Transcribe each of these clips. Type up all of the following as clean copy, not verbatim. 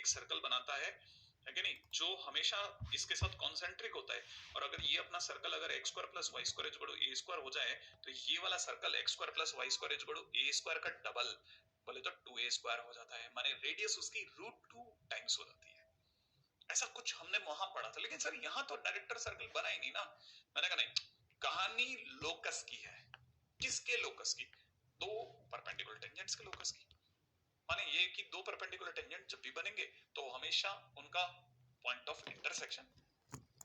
एक सर्कल बनाता है कि नहीं, जो हमेशा इसके साथ कॉन्सेंट्रिक होता है। और अगर ये अपना सर्कल अगर x square plus y square is equal to a square हो जाए तो ये वाला circle x square plus y square is equal to a square का डबल बोले तो 2a स्क्वायर हो जाता है, माने रेडियस उसकी √2 टाइम्स हो जाती है। ऐसा कुछ हमने वहां पढ़ा था, लेकिन सर यहाँ तो डायरेक्टर सर्कल बना ही नहीं ना। मैंने कहा नहीं, कहानी लोकस की है। किसके लोकस की? दो परपेंडिकुलर टेंजेंट्स के लोकस की। माने ये कि दो परपेंडिकुलर टेंजेंट जब भी बनेंगे तो हमेशा उनका पॉइंट ऑफ इंटरसेक्शन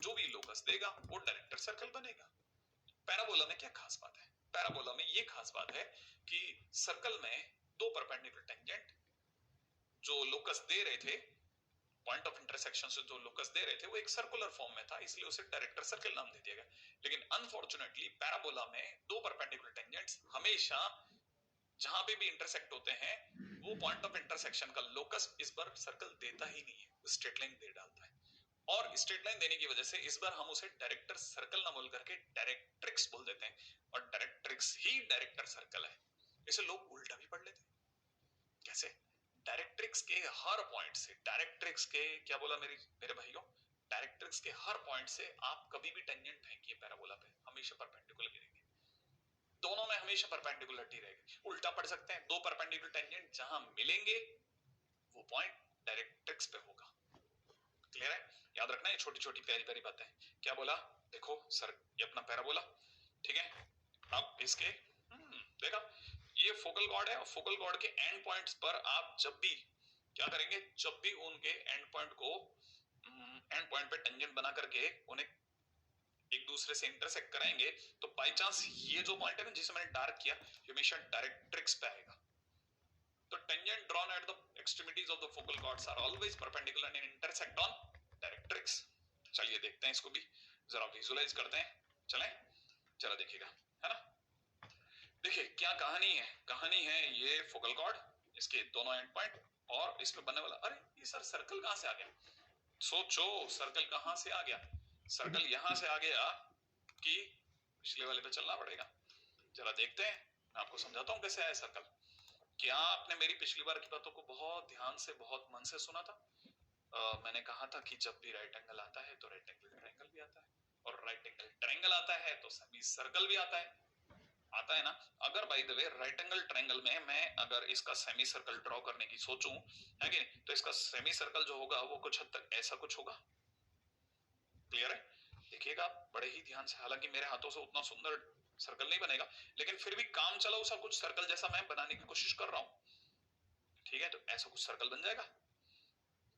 जो भी लोकस देगा वो डायरेक्टर सर्कल बनेगा। पैराबोला में क्या खास बात है? पैराबोला में ये खास बात है कि सर्कल में दो परपेंडिकुलर टेंजेंट जो लोकस दे रहे थे, पॉइंट ऑफ इंटरसेक्शन से जो लोकस दे रहे थे, वो एक सर्कुलर फॉर्म में था, इसलिए उसे डायरेक्टर सर्कल नाम दे दिया गया। लेकिन अनफॉर्चुनेटली पैराबोला में दो परपेंडिकुलर टेंजेंट्स हमेशा जहां पे भी इंटरसेक्ट होते हैं वो पॉइंट ऑफ इंटरसेक्शन का लोकस इस बार सर्कल देता ही नहीं है, वो स्ट्रेट लाइन दे डालता है। और स्ट्रेट लाइन देने की वजह से इस बार हम उसे डायरेक्टर सर्कल ना बोल करके डायरेक्ट्रिक्स बोल देते हैं, और डायरेक्ट्रिक्स ही डायरेक्टर सर्कल है। इसे लोग उल्टा भी पढ़ लेते हैं। कैसे? डायरेक्ट्रिक्स के हर पॉइंट से, डायरेक्ट्रिक्स के क्या बोला मेरे भाइयों, डायरेक्ट्रिक्स के हर पॉइंट से आप कभी भी टेंजेंट फेंकिए पैराबोला पे, हमेशा परपेंडिकुलर गिरेंगे, दोनों में हमेशा परपेंडिकुलरिटी रहेगी। उल्टा पढ़ सकते हैं, दो परपेंडिकुलर टेंजेंट जहां मिलेंगे वो पॉइंट डायरेक्ट्रिक्स पे होगा। क्लियर है? याद रखना, ये छोटी छोटी प्यारी प्यारी बातें। क्या बोला? देखो सर, ये अपना पैराबोला, ठीक है। अब इसके देखा, ये फोकल कॉर्ड है, और फोकल कॉर्ड के एंड पॉइंट्स पर आप जब भी क्या करेंगे, जब भी उनके एंड पॉइंट को एंड पॉइंट पे टेंजेंट बना करके उन्हें एक दूसरे से इंटरसेक्ट कराएंगे, तो बाय चांस ये जो पॉइंट है ना जिसे मैंने डार्क किया, ये हमेशा डायरेक्ट्रिक्स पे आएगा। तो tangent drawn at the extremities of the focal chords are always perpendicular and intersect on directrix. चलिए देखते हैं इसको भी, जरा विजुअलाइज करते हैं। चलें, जरा देखिएगा, है ना। देखिए क्या कहानी है। कहानी है ये फोकल कॉर्ड, इसके दोनों एंड पॉइंट और इसमें बनने वाला, अरे ये सर सर्कल कहां से आ गया? सोचो, सर्कल कहां से आ गया? सर्कल यहां से आ गया कि पिछले वाले पे चलना पड़ेगा। जरा देखते हैं, मैं आपको समझाता हूं कैसे आया सर्कल। क्या आपने मेरी पिछली बार की बातों को बहुत ध्यान से, बहुत मन से सुना था? मैंने कहा था कि जब भी राइट एंगल आता है तो राइट एंगल ट्रायंगल भी आता है, और राइट एंगल ट्रायंगल आता है तो सेमी सर्कल भी आता है ना। अगर by the way right angle triangle में मैं अगर इसका सेमी सर्कल ड्रॉ करने की सोचूं, है कि नहीं, तो इसका सेमी सर्कल जो होगा वो कुछ हद तक ऐसा कुछ होगा। क्लियर है? देखिएगा आप बड़े ही ध्यान से, हालांकि मेरे हाथों से उतना सुंदर सर्कल नहीं बनेगा, लेकिन फिर भी काम चलाओ सा कुछ सर्कल जैसा मैं बनाने की कोशिश कर रहा हूं। ठीक है, तो ऐसा कुछ सर्कल बन जाएगा।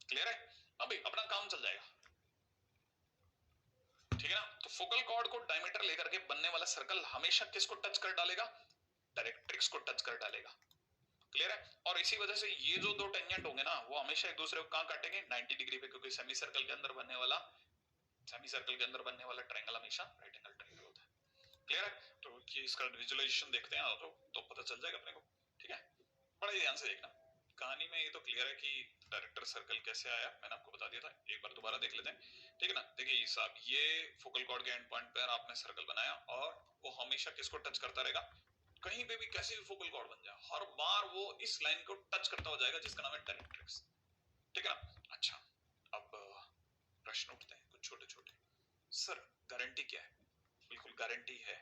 क्लियर है? अभी अपना काम चल जाएगा, ठीक है ना। तो फोकल कॉर्ड को डायमीटर लेकर के बनने वाला सर्कल हमेशा किसको टच कर डालेगा? डायरेक्ट्रिक्स को टच कर डालेगा। क्लियर है? और इसी वजह से ये जो दो टेंजेंट होंगे ना, वो हमेशा एक दूसरे को कहां काटेंगे? 90 डिग्री पे, क्योंकि सेमी सर्कल के अंदर बनने वाला ट्रायंगल हमेशा राइट एंगल ट्रायंगल होता है। क्लियर है? तो ये इसका विजुअलाइजेशन देखते हैं तो पता चल जाएगा अपने को। ठीक है, बड़े ध्यान से देखना। कहानी में ये तो क्लियर है कि डायरेक्टर सर्कल कैसे आया, मैंने आपको बता दिया था, एक बार दोबारा देख लेते हैं। ठीक है ना। देखिए साहब, ये फोकल कॉर्ड के एंड पॉइंट पर आपने सर्कल बनाया, और वो हमेशा किसको टच करता रहेगा? कहीं पे भी कैसे भी फोकल कॉर्ड बन जाए, हर बार वो इस लाइन को टच करता हो जाएगा जिसका नाम है डायरेक्ट्रिक्स। ठीक है ना। अच्छा, अब प्रश्न उठते हैं कुछ छोटे छोटे। सर गारंटी क्या है? बिल्कुल गारंटी है।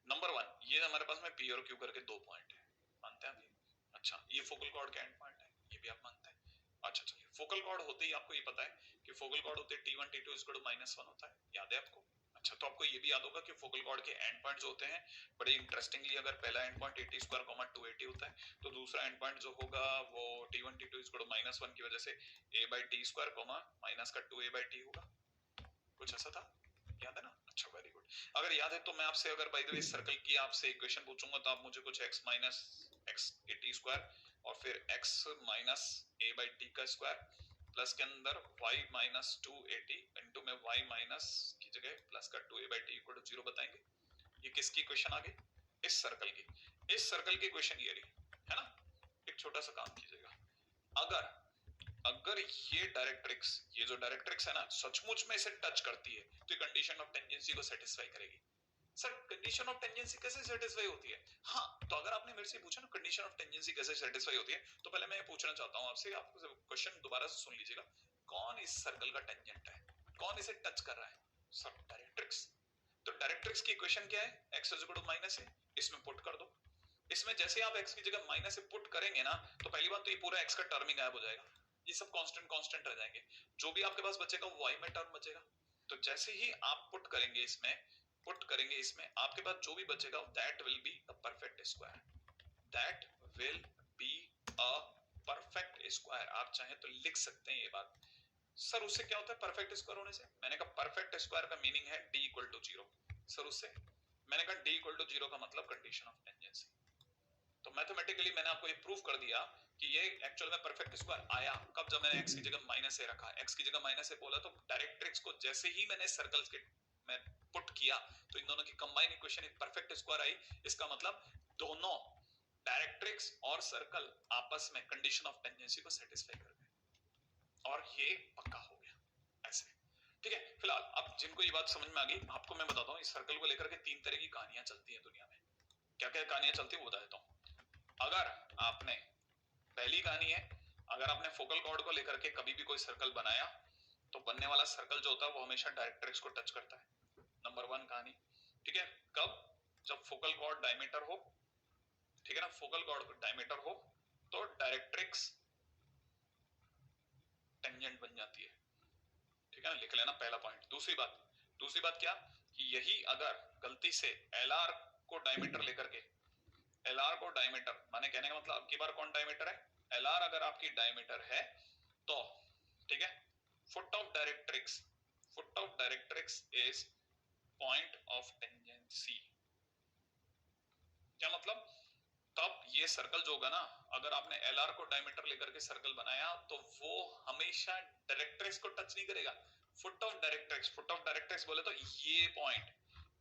नंबर 1, ये हमारे पास में पी और क्यू करके दो पॉइंट है, मानते हैं आप ये? अच्छा, ये फोकल कॉर्ड के एंड पॉइंट है, ये भी आप मानते हैं? अच्छा चलिए, फोकल कॉर्ड होते ही आपको ये पता है कि फोकल कॉर्ड होते T1 T2 -1 होता है, याद है आपको? अच्छा, तो आपको ये भी याद होगा कि फोकल कॉर्ड के एंड पॉइंट जो होते हैं, बड़े इंटरेस्टिंगली, अगर पहला एंड पॉइंट AT² 2AT होता है, तो दूसरा एंड पॉइंट जो होगा वो T1 T2 -1 की वजह से A/T² माइनस का 2A/T होगा। कुछ ऐसा था, याद है ना? अच्छा, वेरी गुड। अगर याद है तो मैं आपसे, अगर बाय द वे सर्कल की आपसे इक्वेशन पूछूंगा, तो आप मुझे कुछ x माइनस x AT² और फिर x माइनस A/T का स्क्वायर प्लस के अंदर y माइनस 2AT इंटू में y माइनस की जगह प्लस का 2A/T इक्वल टू 0 बताएंगे। ये किसकी इक्वेशन आ गई? इस सर्कल की। इस सर्कल की इक्वेशन ये रही, है ना। एक छोटा सा काम कीजिएगा, अगर ये डायरेक्ट्रिक्स, ये जो डायरेक्ट्रिक्स है ना, सचमुच में इसे टच करती है, तो ये कंडीशन ऑफ टेंजेंसी को सेटिस्फाई करेगी। सर कंडीशन ऑफ टेंजेंसी कैसे सेटिस्फाई होती है? हाँ, तो अगर आपने मेरे से पूछा ना कंडीशन ऑफ टेंजेंसी कैसे सेटिस्फाई होती है, तो पहले मैं ये पूछना चाहता हूँ आपसे, आप क्वेश्चन दोबारा से सुन लीजिएगा। कौन इस सर्कल का टेंजेंट है? कौन इसे टच कर रहा है? Sir directrix. तो डायरेक्ट्रिक्स की इक्वेशन क्या है? x is equal to minus है, इसमें पुट कर दो। इसमें जैसे आप x की जगह माइनस से पुट करेंगे ना, तो पहली बात तो ये पूरा x का टर्म ही गायब हो जाएगा, ये सब कांस्टेंट कांस्टेंट रह जाएंगे। जो भी आपके पास बचेगा वो y में टर्म बचेगा। तो जैसे ही आप पुट करेंगे इसमें आपके पास जो भी बचेगा that will be a perfect square, that will be a perfect square. आप चाहे तो लिख सकते हैं ये बात। सर उससे क्या होता है परफेक्ट स्क्वायर होने से? मैंने कहा परफेक्ट स्क्वायर का मीनिंग है d इक्वल टू 0। सर उससे मैंने कहा d इक्वल टू 0 का मतलब कंडीशन ऑफ टेंजेंसी। तो मैथमेटिकली मैंने आपको ये प्रूव कर दिया कि ये एक्चुअल में परफेक्ट स्क्वायर आया कब, जब मैंने x की जगह माइनस ए रखा। x की जगह माइनस ए बोला तो डायरेक्ट्रिक्स को जैसे ही मैंने सर्कल्स के मैं पुट किया तो इन दोनों की कंबाइन इक्वेशन एक परफेक्ट स्क्वायर आई। इसका मतलब दोनों डायरेक्ट्रिक्स और सर्कल आपस में कंडीशन ऑफ टेंजेंसी को सेटिस्फाई कर गए और ये पक्का हो गया ऐसे। ठीक है, फिलहाल अब जिनको ये बात समझ में आ गई, आपको मैं बताता हूँ इस सर्कल को लेकर के 3 तरह की कहानियां चलती हैं दुनिया में। क्या क्या कहानियां चलती है वो बता देता हूँ। अगर आपने पहली कहानी है, अगर आपने फोकल कॉर्ड को लेकर के कभी भी कोई सर्कल बनाया तो बनने वाला सर्कल जो होता है वो हमेशा डायरेक्ट्रिक्स को टच करता है। नंबर 1 कहानी। ठीक है, कब? जब फोकल कॉर्ड डायमीटर हो, ठीक है ना, फोकल कॉर्ड डायमीटर हो तो डायरेक्ट्रिक्स टेंजेंट बन जाती है। ठीक है ना, लिख लेना पहला पॉइंट। दूसरी बात क्या कि यही अगर गलती से एलआर को डायमीटर लेकर के, एलआर को डायमीटर माने कहने का मतलब आपकी बार कौन डायमीटर है? एलआर अगर आपकी डायमीटर है तो ठीक है, foot of directrix is point of tangency. क्या मतलब? तब ये सर्कल जो होगा ना, अगर आपने एलआर को डायमीटर लेकर के सर्कल बनाया तो वो हमेशा डायरेक्ट्रिक्स को टच नहीं करेगा। फुट ऑफ डायरेक्ट्रिक्स बोले तो ये पॉइंट,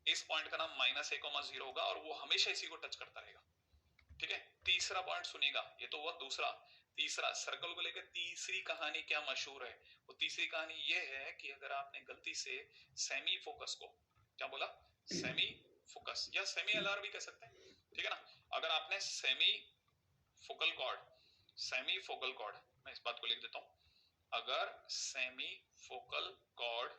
इस पॉइंट का नाम -a,0 होगा और वो हमेशा इसी को टच करता रहेगा। ठीक है, तीसरा पॉइंट सुनिएगा, ये तो हुआ दूसरा। तीसरा सर्कल को लेकर तीसरी कहानी क्या मशहूर है? वो तीसरी कहानी ये है कि अगर आपने गलती से सेमी फोकस को, क्या बोला? सेमी फोकस या सेमी एलआर भी कह सकते हैं, ठीक है ना। अगर आपने सेमी फोकल कॉर्ड, मैं इस बात को लिख देता हूं, अगर सेमी फोकल कॉर्ड,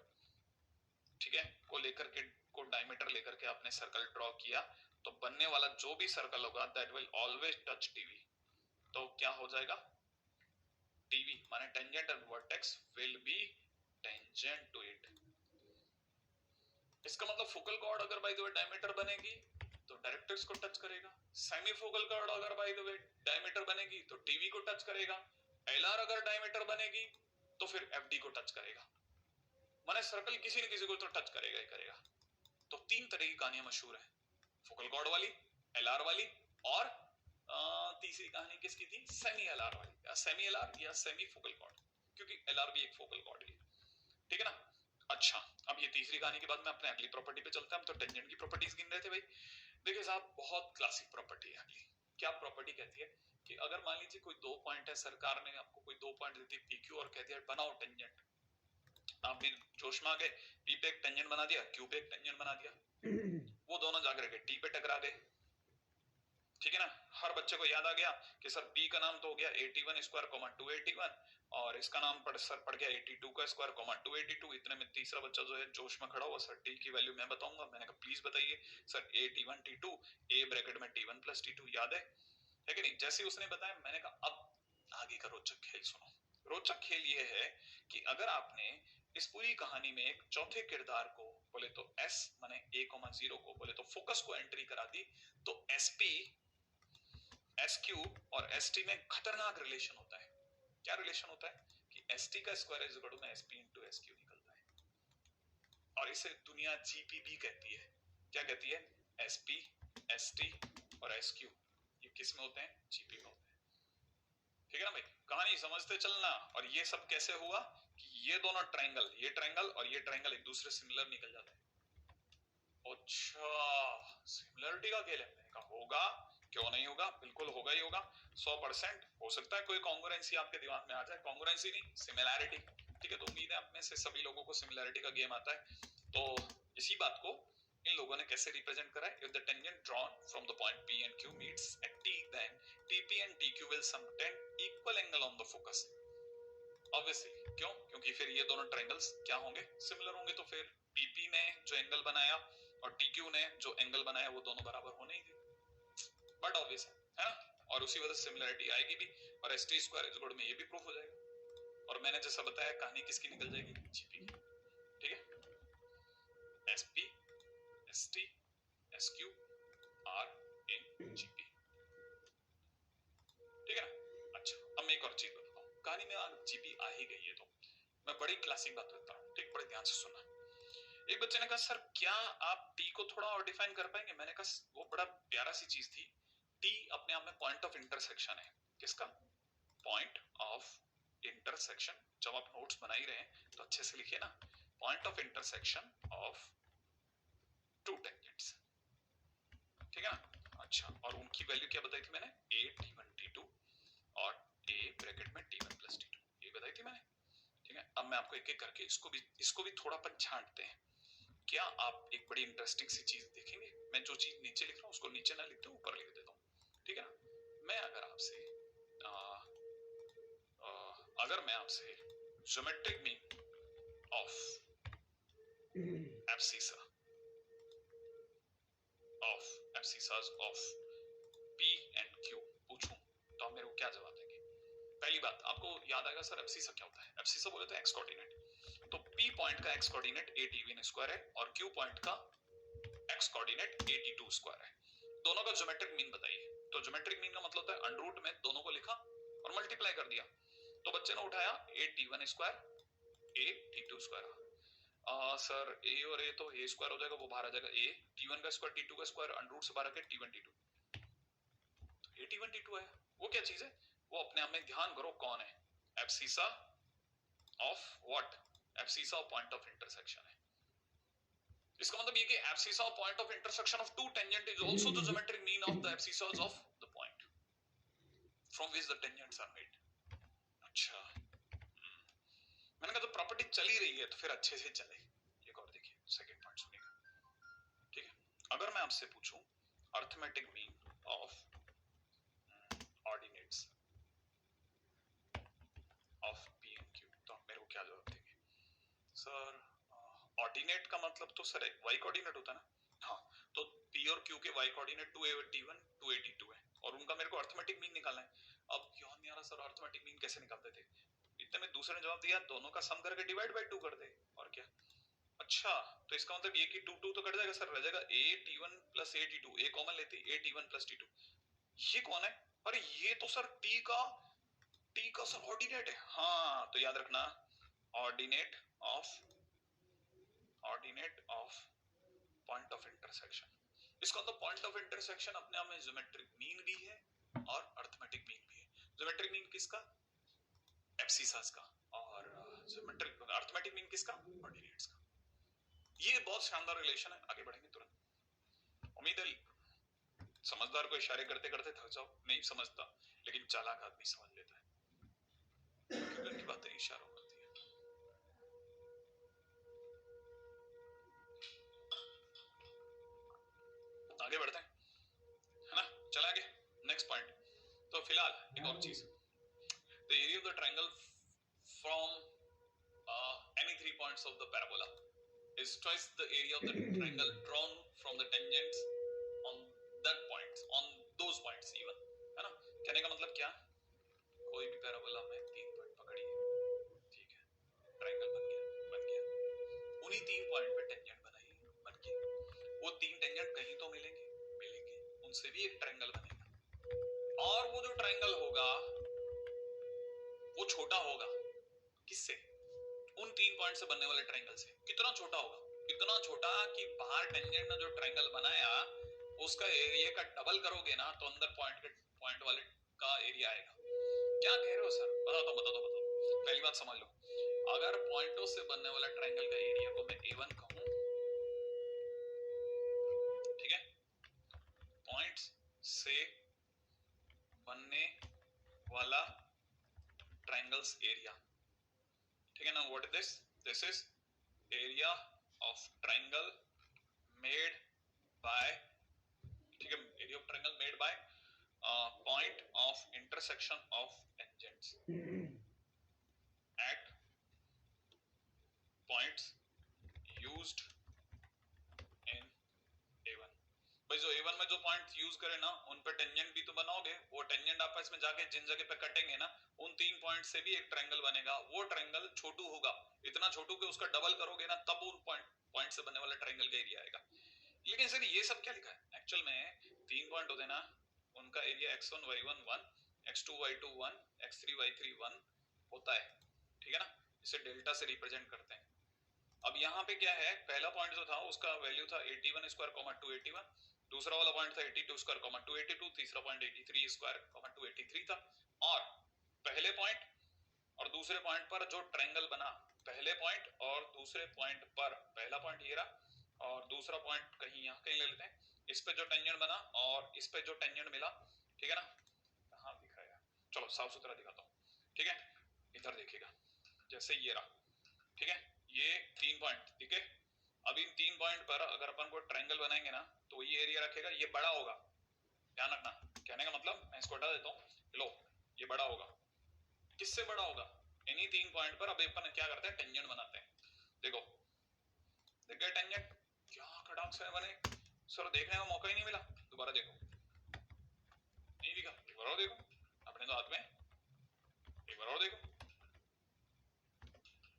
ठीक है, को लेकर के, को डायमीटर लेकर के आपने सर्कल ड्रॉ किया तो बनने वाला जो भी सर्कल होगा that will always touch TV. तो क्या हो जाएगा? टीवी माने tangent and vertex will be tangent to it. इसका मतलब फोकल कॉर्ड अगर बाय द वे डायमीटर बनेगी तो डायरेक्ट्रिक्स को टच करेगा, सेमी फोकल कॉर्ड अगर बाय द वे डायमीटर बनेगी तो टीवी को टच करेगा, एलआर अगर डायमीटर बनेगी तो फिर एफडी को टच करेगा। माने सर्कल किसी न किसी को तो टच करेगा ही करेगा। तो 3 तरह की कहानियां मशहूर है, फोकल कॉर्ड वाली, एलआर वाली और तीसरी कहानी किसकी थी? सेमी एलआर वाली, या सेमी एलआर या सेमी फोकल कॉर्ड, क्योंकि एलआर भी एक फोकल कॉर्ड है। ठीक है ना। अच्छा, अब ये तीसरी कहानी के बाद में अपने अगली प्रॉपर्टी पे चलते हैं। हम तो टेंजेंट की प्रॉपर्टीज गिन रहे थे भाई। देखिए साहब, बहुत क्लासिक प्रॉपर्टी है अगली। क्या प्रॉपर्टी कहती है कि अगर मान लीजिए कोई 2 पॉइंट है, सरकार ने आपको कोई 2 पॉइंट देती है पीक्यू और कहती है बनाओ टेंजेंट, आप भी जोश में आ गए, पी पे एक टेंजेंट बना दिया, क्यू पे एक टेंजेंट बना दिया, वो दोनों जाकर के टी पे टकरा गए। ठीक है ना, हर बच्चे को याद आ गया कि सर p का नाम तो हो गया 81 स्क्वायर 281 और इसका नाम पड़ गया 82 का स्क्वायर 282। इतने में तीसरा बच्चा जो है जोश में खड़ा हुआ, सर t की वैल्यू मैं बताऊंगा। मैंने कहा प्लीज बताइए sir. a t1 t2 a bracket में t1 प्लस t2, याद है कि नहीं? जैसे ही उसने बताया मैंने कहा अब आगे का रोचक खेल सुनो। रोचक खेल ये है कि अगर आपने इस पूरी कहानी में एक चौथे किरदार को बोले तो s माने a,0 को बोले तो फोकस को एंट्री करा दी तो sp SQ और ST में खतरनाक रिलेशन होता है। क्या रिलेशन होता है कि ST का square is equal to SP into SQ निकलता है और इसे दुनिया GPB कहती है। क्या कहती है? SP, ST और SQ ये किस में होते हैं? GP में होते हैं। ठीक है ना भाई, कहानी समझते चलना। और ये सब कैसे हुआ कि ये दोनों ट्रायंगल, ये ट्रायंगल और ये ट्रायंगल एक दूसरे सिमिलर निकल जाते हैं। अच्छा, सिमिलरिटी का खेल है। मैंने कहा होगा, क्यों नहीं होगा, बिल्कुल होगा ही होगा, 100% हो सकता है कोई कॉन्ग्रुएंसी आपके दिमाग में आ जाए, कॉन्ग्रुएंसी नहीं सिमिलैरिटी। ठीक है, तो उम्मीद है आप में से सभी लोगों को सिमिलैरिटी का गेम आता है। तो इसी बात को इन लोगों ने कैसे रिप्रेजेंट करा है? If the tangent drawn from the point P and Q meets at T, then TP and TQ will subtend equal angle on the focus. Obviously, क्यों? क्योंकि फिर ये दोनों ट्रायंगल्स क्या होंगे? सिमिलर होंगे, तो फिर PP ने जो एंगल बनाया और TQ ने जो एंगल बनाया वो दोनों बराबर होने ही थे। बट ऑब्वियस है ना? और उसी वजह से सिमिलरिटी आएगी भी, और ST स्क्वायर इज इक्वल में ये भी प्रूफ हो जाएगा। और मैंने जैसा बताया कहानी किसकी निकल जाएगी? GP की। ठीक है, SP ST SQ R in GP। ठीक है ना? अच्छा, अब मैं एक और चीज बताता हूँ। कहानी में आज GP आ ही गई है तो मैं बड़ी क्लासिक बात करता हूँ, ठीक? बड़े ध्यान से सुनना। एक बच्चे ने कहा सर क्या आप T को थोड़ा और डिफाइन कर पाएंगे? मैंने कहा वो बड़ा प्यारा सी चीज थी। T अपने आप में पॉइंट ऑफ इंटरसेक्शन है। किसका? Point of intersection. जब आप नोट्स बना ही रहे हैं तो अच्छे से लिखिए ना, point of intersection of to tangents. ठीक है ना? अच्छा, और उनकी वैल्यू क्या बताई थी मैंने? A T1 T2 और A ब्रैकेट में T1 प्लस T2, ये बताई थी मैंने। ठीक है, अब मैं आपको एक एक करके इसको भी थोड़ा अपन छांटते हैं। क्या आप एक बड़ी इंटरेस्टिंग सी चीज देखेंगे? मैं जो चीज नीचे लिख रहा हूँ उसको नीचे ना लिखते हूँ, ऊपर लिख देता हूँ। ठीक है ना? मैं अगर आपसे geometric mean of abscissa of P and Q पूछूं तो आप मेरे को क्या जवाब देंगे? पहली बात आपको याद आएगा सर एब्सिसा क्या होता है? एब्सिसा बोले तो एक्स कोऑर्डिनेट। तो P पॉइंट का एक्स कोऑर्डिनेट ATV स्क्वायर है और Q पॉइंट का एक्स कोऑर्डिनेट AT2 स्क्वायर है। दोनों का ज्योमेट्रिक मीन बताइए। तो ज्योमेट्रिक मीन का मतलब होता है अंडर रूट में दोनों को लिखा और मल्टीप्लाई कर दिया। तो बच्चे ने उठाया AT1 square AT2 square. Sir A और A तो A स्क्वायर हो जाएगा, वो बाहर आ जाएगा। A T1 का स्क्वायर T2 का स्क्वायर अंडर रूट से बाहर आके T1 T2, A T1 T2 है। वो क्या चीज है? वो अपने आप में ध्यान करो कौन है? Abscissa of what? Abscissa of point of intersection है। इसका मतलब ये कि abscissa of point of intersection of two tangent is also the geometric mean of the abscissas of the point from which the tangents are made. अच्छा, मैंने कहा तो property चली रही है तो फिर अच्छे से चले। एक और देखिए, सेकंड पॉइंट सुनिएगा। ठीक है, अगर मैं आपसे पूछूं arithmetic mean of ordinates of P and Q तो आप मेरे को क्या जवाब देंगे? सर ऑर्डिनेट का मतलब तो सर y कोऑर्डिनेट होता है ना। हाँ, तो P और Q के y कोऑर्डिनेट 2A1 2A2 है और उनका मेरे को अरिथमेटिक मीन निकालना है। अब याद नहीं आ रहा सर अरिथमेटिक मीन कैसे निकालते थे? इतने में दूसरे ने जवाब दिया दोनों का सम करके डिवाइड बाय 2 कर दे, और क्या। अच्छा, तो इसका मतलब ये कि 2 2 तो कट जाएगा सर, रह जाएगा AT1 plus AT2। A common लेते AT1 प्लस T2। ये कौन है? अरे ये तो सर T का सर ऑर्डिनेट है। हाँ, तो याद रखना ordinate of point of intersection. इसका मतलब पॉइंट ऑफ इंटरसेक्शन अपने आप में ज्योमेट्रिक मीन भी है और अरिथमेटिक मीन भी है। ज्योमेट्रिक मीन किसका? एब्सिसास का। और ज्योमेट्रिक अरिथमेटिक मीन किसका? ऑर्डिनेट्स का। ये बहुत शानदार रिलेशन है। आगे बढ़ेंगे तुरंत। उम्मीद है समझदार को इशारे करते करते थक जाओ। नहीं समझता लेकिन चालाक आदमी समझ लेता है क्योंकि उनकी बातें इशारों में होती है। आगे बढ़ते हैं, है ना? चला आगे नेक्स्ट पॉइंट। तो फिलहाल एक और चीज, the area of the triangle from any 3 points of the parabola is twice the area of the triangle drawn from the tangents on that points, on those points even, है ना? कहने का मतलब क्या? कोई भी पैराबोला में 3 पॉइंट पकड़िए, ठीक है, ट्रायंगल बन गया। उन्हीं 3 पॉइंट पे टेंजेंट बनाइए, बन गया। वो 3 टेंजेंट कहीं तो मिलेंगे, उनसे भी एक ट्रायंगल बनेगा और वो जो ट्रायंगल होगा वो छोटा होगा। किससे? उन 3 पॉइंट से बनने वाले ट्रायंगल से। कितना छोटा होगा? इतना छोटा कि बाहर टेंजेंट ने जो ट्रायंगल बनाया उसका एरिया का डबल करोगे ना तो अंदर पॉइंट वाले का एरिया आएगा। क्या कह रहे हो सर? बता दो। पहली बात समझ लो, अगर पॉइंटों से बनने वाला ट्रायंगल का एरिया को मैं A1 कहूं, ठीक है, पॉइंट्स से बनने वाला ट्रायंगल्स एरिया, ठीक है ना? What is this? This is area of triangle made by, ठीक है, area of triangle made by point of intersection of tangents at points used in A1। भाई जो A1 में जो पॉइंट यूज करे ना उन पे टेंजेंट भी तो बनाओगे, वो टेंजेंट आपस में जाके जिन जगह पे कटेंगे ना उन 3 पॉइंट से भी एक ट्रायंगल बनेगा। वो ट्रायंगल छोटू होगा, इतना छोटू कि उसका डबल करोगे ना तब उन पॉइंट से बनने वाला ट्रायंगल का एरिया आएगा। लेकिन सर ये सब क्या लिखा है एक्चुअल में, 3 पॉइंट होते ना उनका area x1 y1 1, x2 y2 1, x3 y3 1 होता है, ठीक है ना, इसे डेल्टा से रिप्रेजेंट करते हैं। अब यहाँ पे क्या है, पहला पॉइंट जो था उसका वैल्यू था 81 स्क्वायर 281, दूसरा वाला पॉइंट था 82 स्क्वायर 282, तीसरा पॉइंट 83 स्क्वायर 283 था। और पहले पॉइंट और दूसरे पॉइंट पर जो ट्रायंगल बना, पहले पॉइंट और दूसरे पॉइंट पर, पहला पॉइंट ये रहा और दूसरा पॉइंट कहीं यहाँ कहीं ले लेते हैं, इस पे जो टेंजेंट बना और इस पे जो टेंजेंट मिला, ठीक है ना, कहाँ दिख रहा है, चलो साफ सुथरा दिखाता हूँ, ठीक है, इधर देखिएगा, जैसे ये रहा, ठीक है, ये 3 पॉइंट, ठीक है। अब इन 3 पॉइंट पर अगर अपन को ट्रायंगल बनाएंगे ना तो ये एरिया रखेगा, ये बड़ा होगा, ध्यान रखना, कहने का मतलब मैं इसको हटा देता हूँ, लो ये बड़ा होगा, किससे बड़ा होगा, इन्हीं 3 पॉइंट पर। अब अपन क्या करते हैं, टेंजेंट बनाते हैं, देखो देख गए टेंजेंट क्या खड़ाक से बने, सर देखने का मौका ही नहीं मिला, दोबारा देखो, नहीं दिखा, एक बार और देखो अपने तो हाथ में, एक बार और देखो,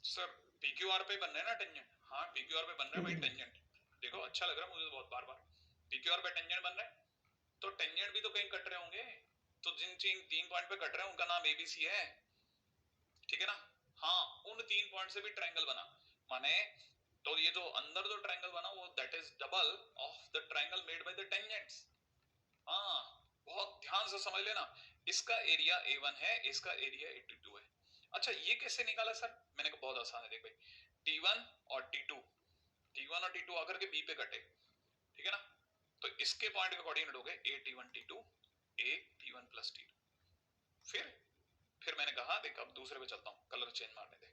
सर PQR पे बन रहे हैं ना टेंजेंट, हाँ PQR पे बन रहे हैं भाई टेंजेंट, देखो अच्छा लग रहा है मुझे बहुत, बार बार PQR पे टेंजेंट बन रहे हैं, तो टेंजेंट भी तो कहीं कट रहे होंगे, तो जिन 3 पॉइंट पे कट रहे हैं उनका नाम ABC है, ठीक है ना, हाँ उन 3 पॉइंट से भी ट्रायंगल बना, माने तो ये जो अंदर जो ट्रायंगल बना वो that is double of the triangle made by the tangents. हाँ बहुत ध्यान से समझ लेना, इसका एरिया A1 है, इसका एरिया 82 है। अच्छा ये कैसे निकाला सर, मैंने कहा बहुत आसान है, देख भाई T1 और T1 और T2 आकर के B पे कटे, ठीक है ना, तो इसके पॉइंट के कोऑर्डिनेट हो गए A T1 T2 A T1 plus T2। फिर मैंने कहा देख अब दूसरे पे चलता हूँ, कलर चेंज मारने दे,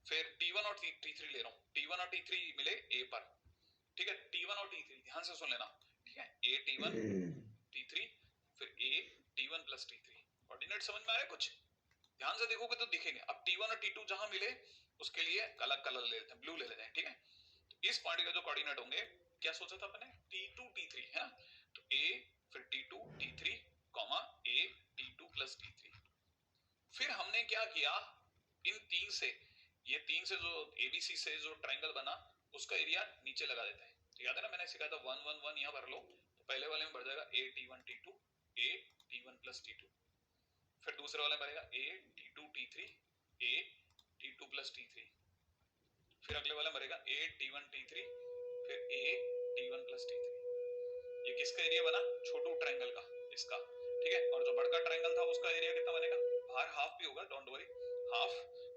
फिर T1 और T3 ले रहा हूँ, T1 और T3 मिले A पर, ठीक है, T1 और T3 ध्यान से सुन लेना, ठीक है, A T1 T3 फिर A T1 plus T3, coordinate समझ में आ रहा है कुछ, ध्यान से देखोगे तो दिखेंगे। अब T1 और T2 जहां मिले उसके लिए अलग कलर ले लेते हैं, ब्लू ले लेते हैं, ठीक है, तो इस पॉइंट के जो कोऑर्डिनेट होंगे, क्या सोचा था अपने, T2 T3 है ना, तो A फिर T2 T3 comma A T2 plus T3। फिर हमने क्या किया, इन 3 से, ये 3 से जो ABC से जो ट्रायंगल बना उसका एरिया नीचे लगा देते हैं, तो याद है ना मैंने सिखाया था 1 1 1 यहाँ भर लो, तो पहले वाले में भर जाएगा A T1 T2 A T1 plus T2, फिर दूसरे वाले में भरेगा A T2 T3 A T2 plus T3, फिर अगले वाला भरेगा A T1 T3 फिर A T1 प्लस T3। ये किसका एरिया बना, छोटू ट्रायंगल का, इसका, ठीक है, और जो बड़का ट्रायंगल था उसका एरिया कितना बनेगा, बाहर हाफ भी होगा, डोंट वरी, हाफ,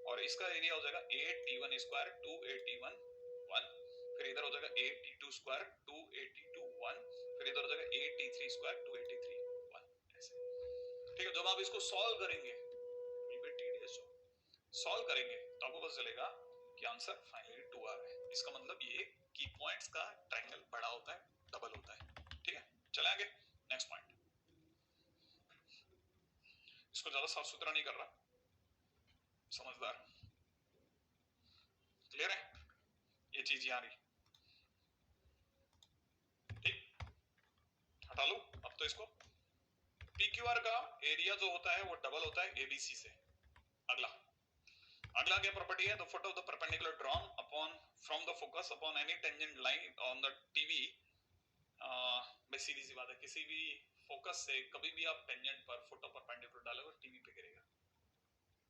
और इसका एरिया हो जाएगा A T1 square 2 A T1 1, फिर इधर हो जाएगा A T2 square 2 A T2 1, फिर इधर हो जाएगा A T3 square 2 A T3 1, ऐसे, ठीक है। जब आप इसको सॉल्व करेंगे, सॉल्व करेंगे तो आपको पता चलेगा कि आंसर फाइनली 2 आ रहा है, इसका मतलब ये कि पॉइंट्स का ट्रायंगल बड़ा होता है, डबल होता है, ठीक है। चले आगे, नेक्स्ट पॉइंट, इसको ज्यादा साफ सुथरा नहीं कर रहा, समझदार, क्लियर है, ये चीज यहाँ रही, ठीक, हटा लो अब तो इसको। PQR का एरिया जो होता है वो डबल होता है ABC से। अगला अगला क्या प्रॉपर्टी है, the foot of the perpendicular drawn upon from the focus upon any tangent line on the TV, बस सीधी सी बात है, किसी भी फोकस से कभी भी आप टेंजेंट पर फुट ऑफ परपेंडिकुलर डालोगे टीवी पे गिरेगा,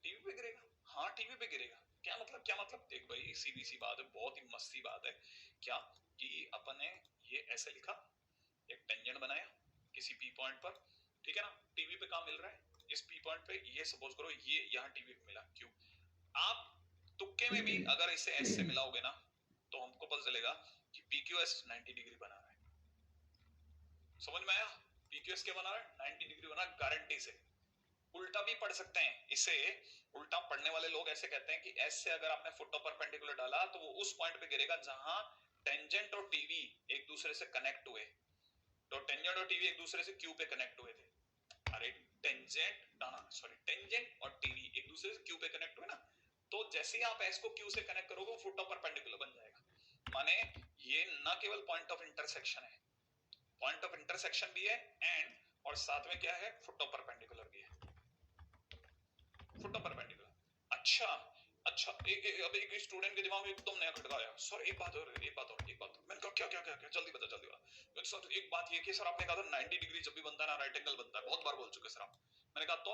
टीवी पे गिरेगा, हाँ टीवी पे गिरेगा, क्या मतलब, क्या मतलब, देख भाई सीधी सी बात है, बहुत ही मस्ती बात है, क्या कि अपन ने ये ऐसे लिखा, एक टेंजेंट बनाया किसी पी पॉइंट पर, ठीक है ना, टीवी पे कहाँ मिल रहा है, इस पी पॉइंट पे, ये सपोज करो ये यहाँ टीवी पे मिला, क्यों, आप तुक्के में भी अगर इसे एस से मिलाओगे ना तो हमको पता चलेगा कि PQS 90 डिग्री बना रहा है, समझ में आया, PQS क्या बना रहा है, 90 डिग्री बना, गारंटी से। उल्टा भी पढ़ सकते हैं इसे, उल्टा पढ़ने वाले लोग ऐसे कहते हैं कि एस से अगर आपने फुट ऑफ परपेंडिकुलर डाला तो वो उस पॉइंट पे गिरेगा जहां टेंजेंट और टीवी एक दूसरे से कनेक्ट हुए, तो टेंजेंट और टीवी एक दूसरे से क्यू पे कनेक्ट हुए थे। अरे टेंजेंट और टीवी एक दूसरे से क्यू पे कनेक्ट हुए ना, तो जैसे ही आप एस को क्यू से कनेक्ट करोगे वो फुट ऑफ परपेंडिकुलर बन जाएगा। माने ये ना केवल पॉइंट ऑफ इंटरसेक्शन है, पॉइंट ऑफ इंटरसेक्शन भी है एंड और साथ में क्या है, फुट ऑफ परपेंडिकुलर भी है, फुट ऑफ परपेंडिकुलर। अच्छा अच्छा, अब एक स्टूडेंट के दिमाग में एकदम नया खटका आया, सर एक बात और मैंने कहा क्या क्या क्या क्या, जल्दी बता। सर एक बात ये कि सर आपने कहा था 90 डिग्री जब भी बनता है ना राइट एंगल बनता है, बहुत बार बोल चुके सर आप। मैंने कहा तो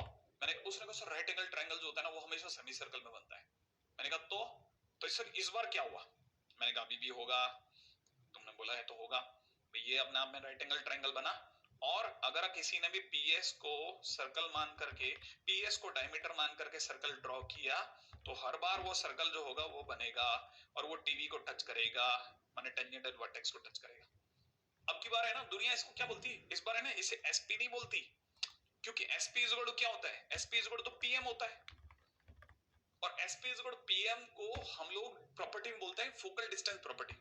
उसने कहा सर राइट एंगल ट्रायंगल जो होता है ना वो हमेशा सेमी सर्कल में बनता है। मैंने कहा तो सर इस बार क्या हुआ? मैंने कहा अभी भी होगा, तुमने बोला है तो होगा। ये अपने आप में राइट एंगल ट्रायंगल बना, और अगर किसी ने भी पीएस को सर्कल मान करके, पीएस को डायमीटर मान करके सर्कल ड्रॉ किया, तो हर बार वो सर्कल जो होगा वो बनेगा और वो टीवी को टच करेगा, माने टेंजेंटल वर्टेक्स को टच करेगा। अब की बार है ना, दुनिया इसको क्या बोलती है इस बार है ना, इसे एसपी नहीं बोलती, क्योंकि एसपी इज इक्वल टू क्या होता है, SP is equal to PM होता है, और SP is equal to PM को हम लोग प्रॉपर्टी में बोलते हैं फोकल डिस्टेंस प्रॉपर्टी।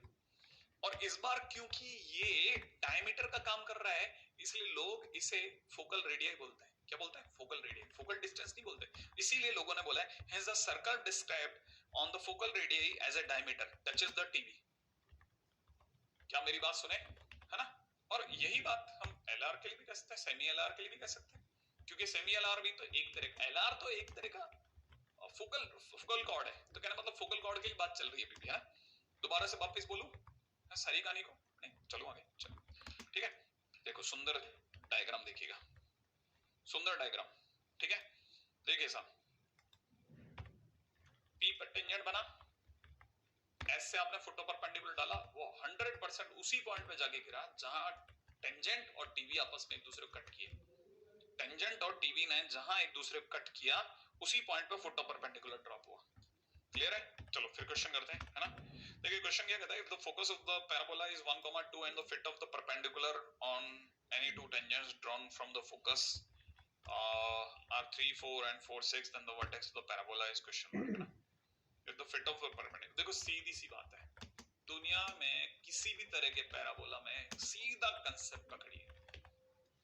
और इस बार क्योंकि ये डायमीटर का काम कर रहा है, इसलिए लोग इसे फोकल रेडियस बोलते हैं। क्या बोलते हैं? फोकल रेडियस, फोकल डिस्टेंस नहीं बोलते। इसीलिए लोगों ने बोला है hence the circle described on the focal radius as a diameter touches the TV. क्या मेरी बात सुने, है ना? और यही बात हम एलआर के लिए भी कह सकते हैं, सेमी एलआर के लिए भी कह सकते हैं, क्योंकि सेमी एलआर भी तो एक तरह का, एलआर तो एक तरह का फोकल कॉर्ड है। तो कहना मतलब फोकल कॉर्ड की बात चल रही है अभी भी, है ना? दोबारा से वापस बोलूं सारी कहानी को? नहीं, चलो आगे चलो, ठीक है। देखो सुंदर डायग्राम देखिएगा, सुंदर डायग्राम, ठीक है। देखिए साहब, पी पर टेंजेंट बना, एस से आपने फुट ऑफ परपेंडिकुलर डाला, वो 100% उसी पॉइंट पे जाके गिरा जहां टेंजेंट और टीवी आपस में एक दूसरे को कट किए। टेंजेंट और टीवी ने जहां एक दूसरे को कट किया उसी पॉइंट पे फुट ऑफ परपेंडिकुलर ड्रॉप हुआ। क्लियर है? चलो फिर क्वेश्चन करते हैं, है ना? देखिए क्वेश्चन क्या कहता है, if the focus of the parabola is 1,2 and the fit of the perpendicular on any two tangents drawn from the focus are 3, 4 and 4, 6, then the vertex of the parabola is question mark, है ना? If the fit of the perpendicular, देखो सीधी सी बात है, दुनिया में किसी भी तरह के पैराबोला में सीधा कंसेप्ट पकड़िए,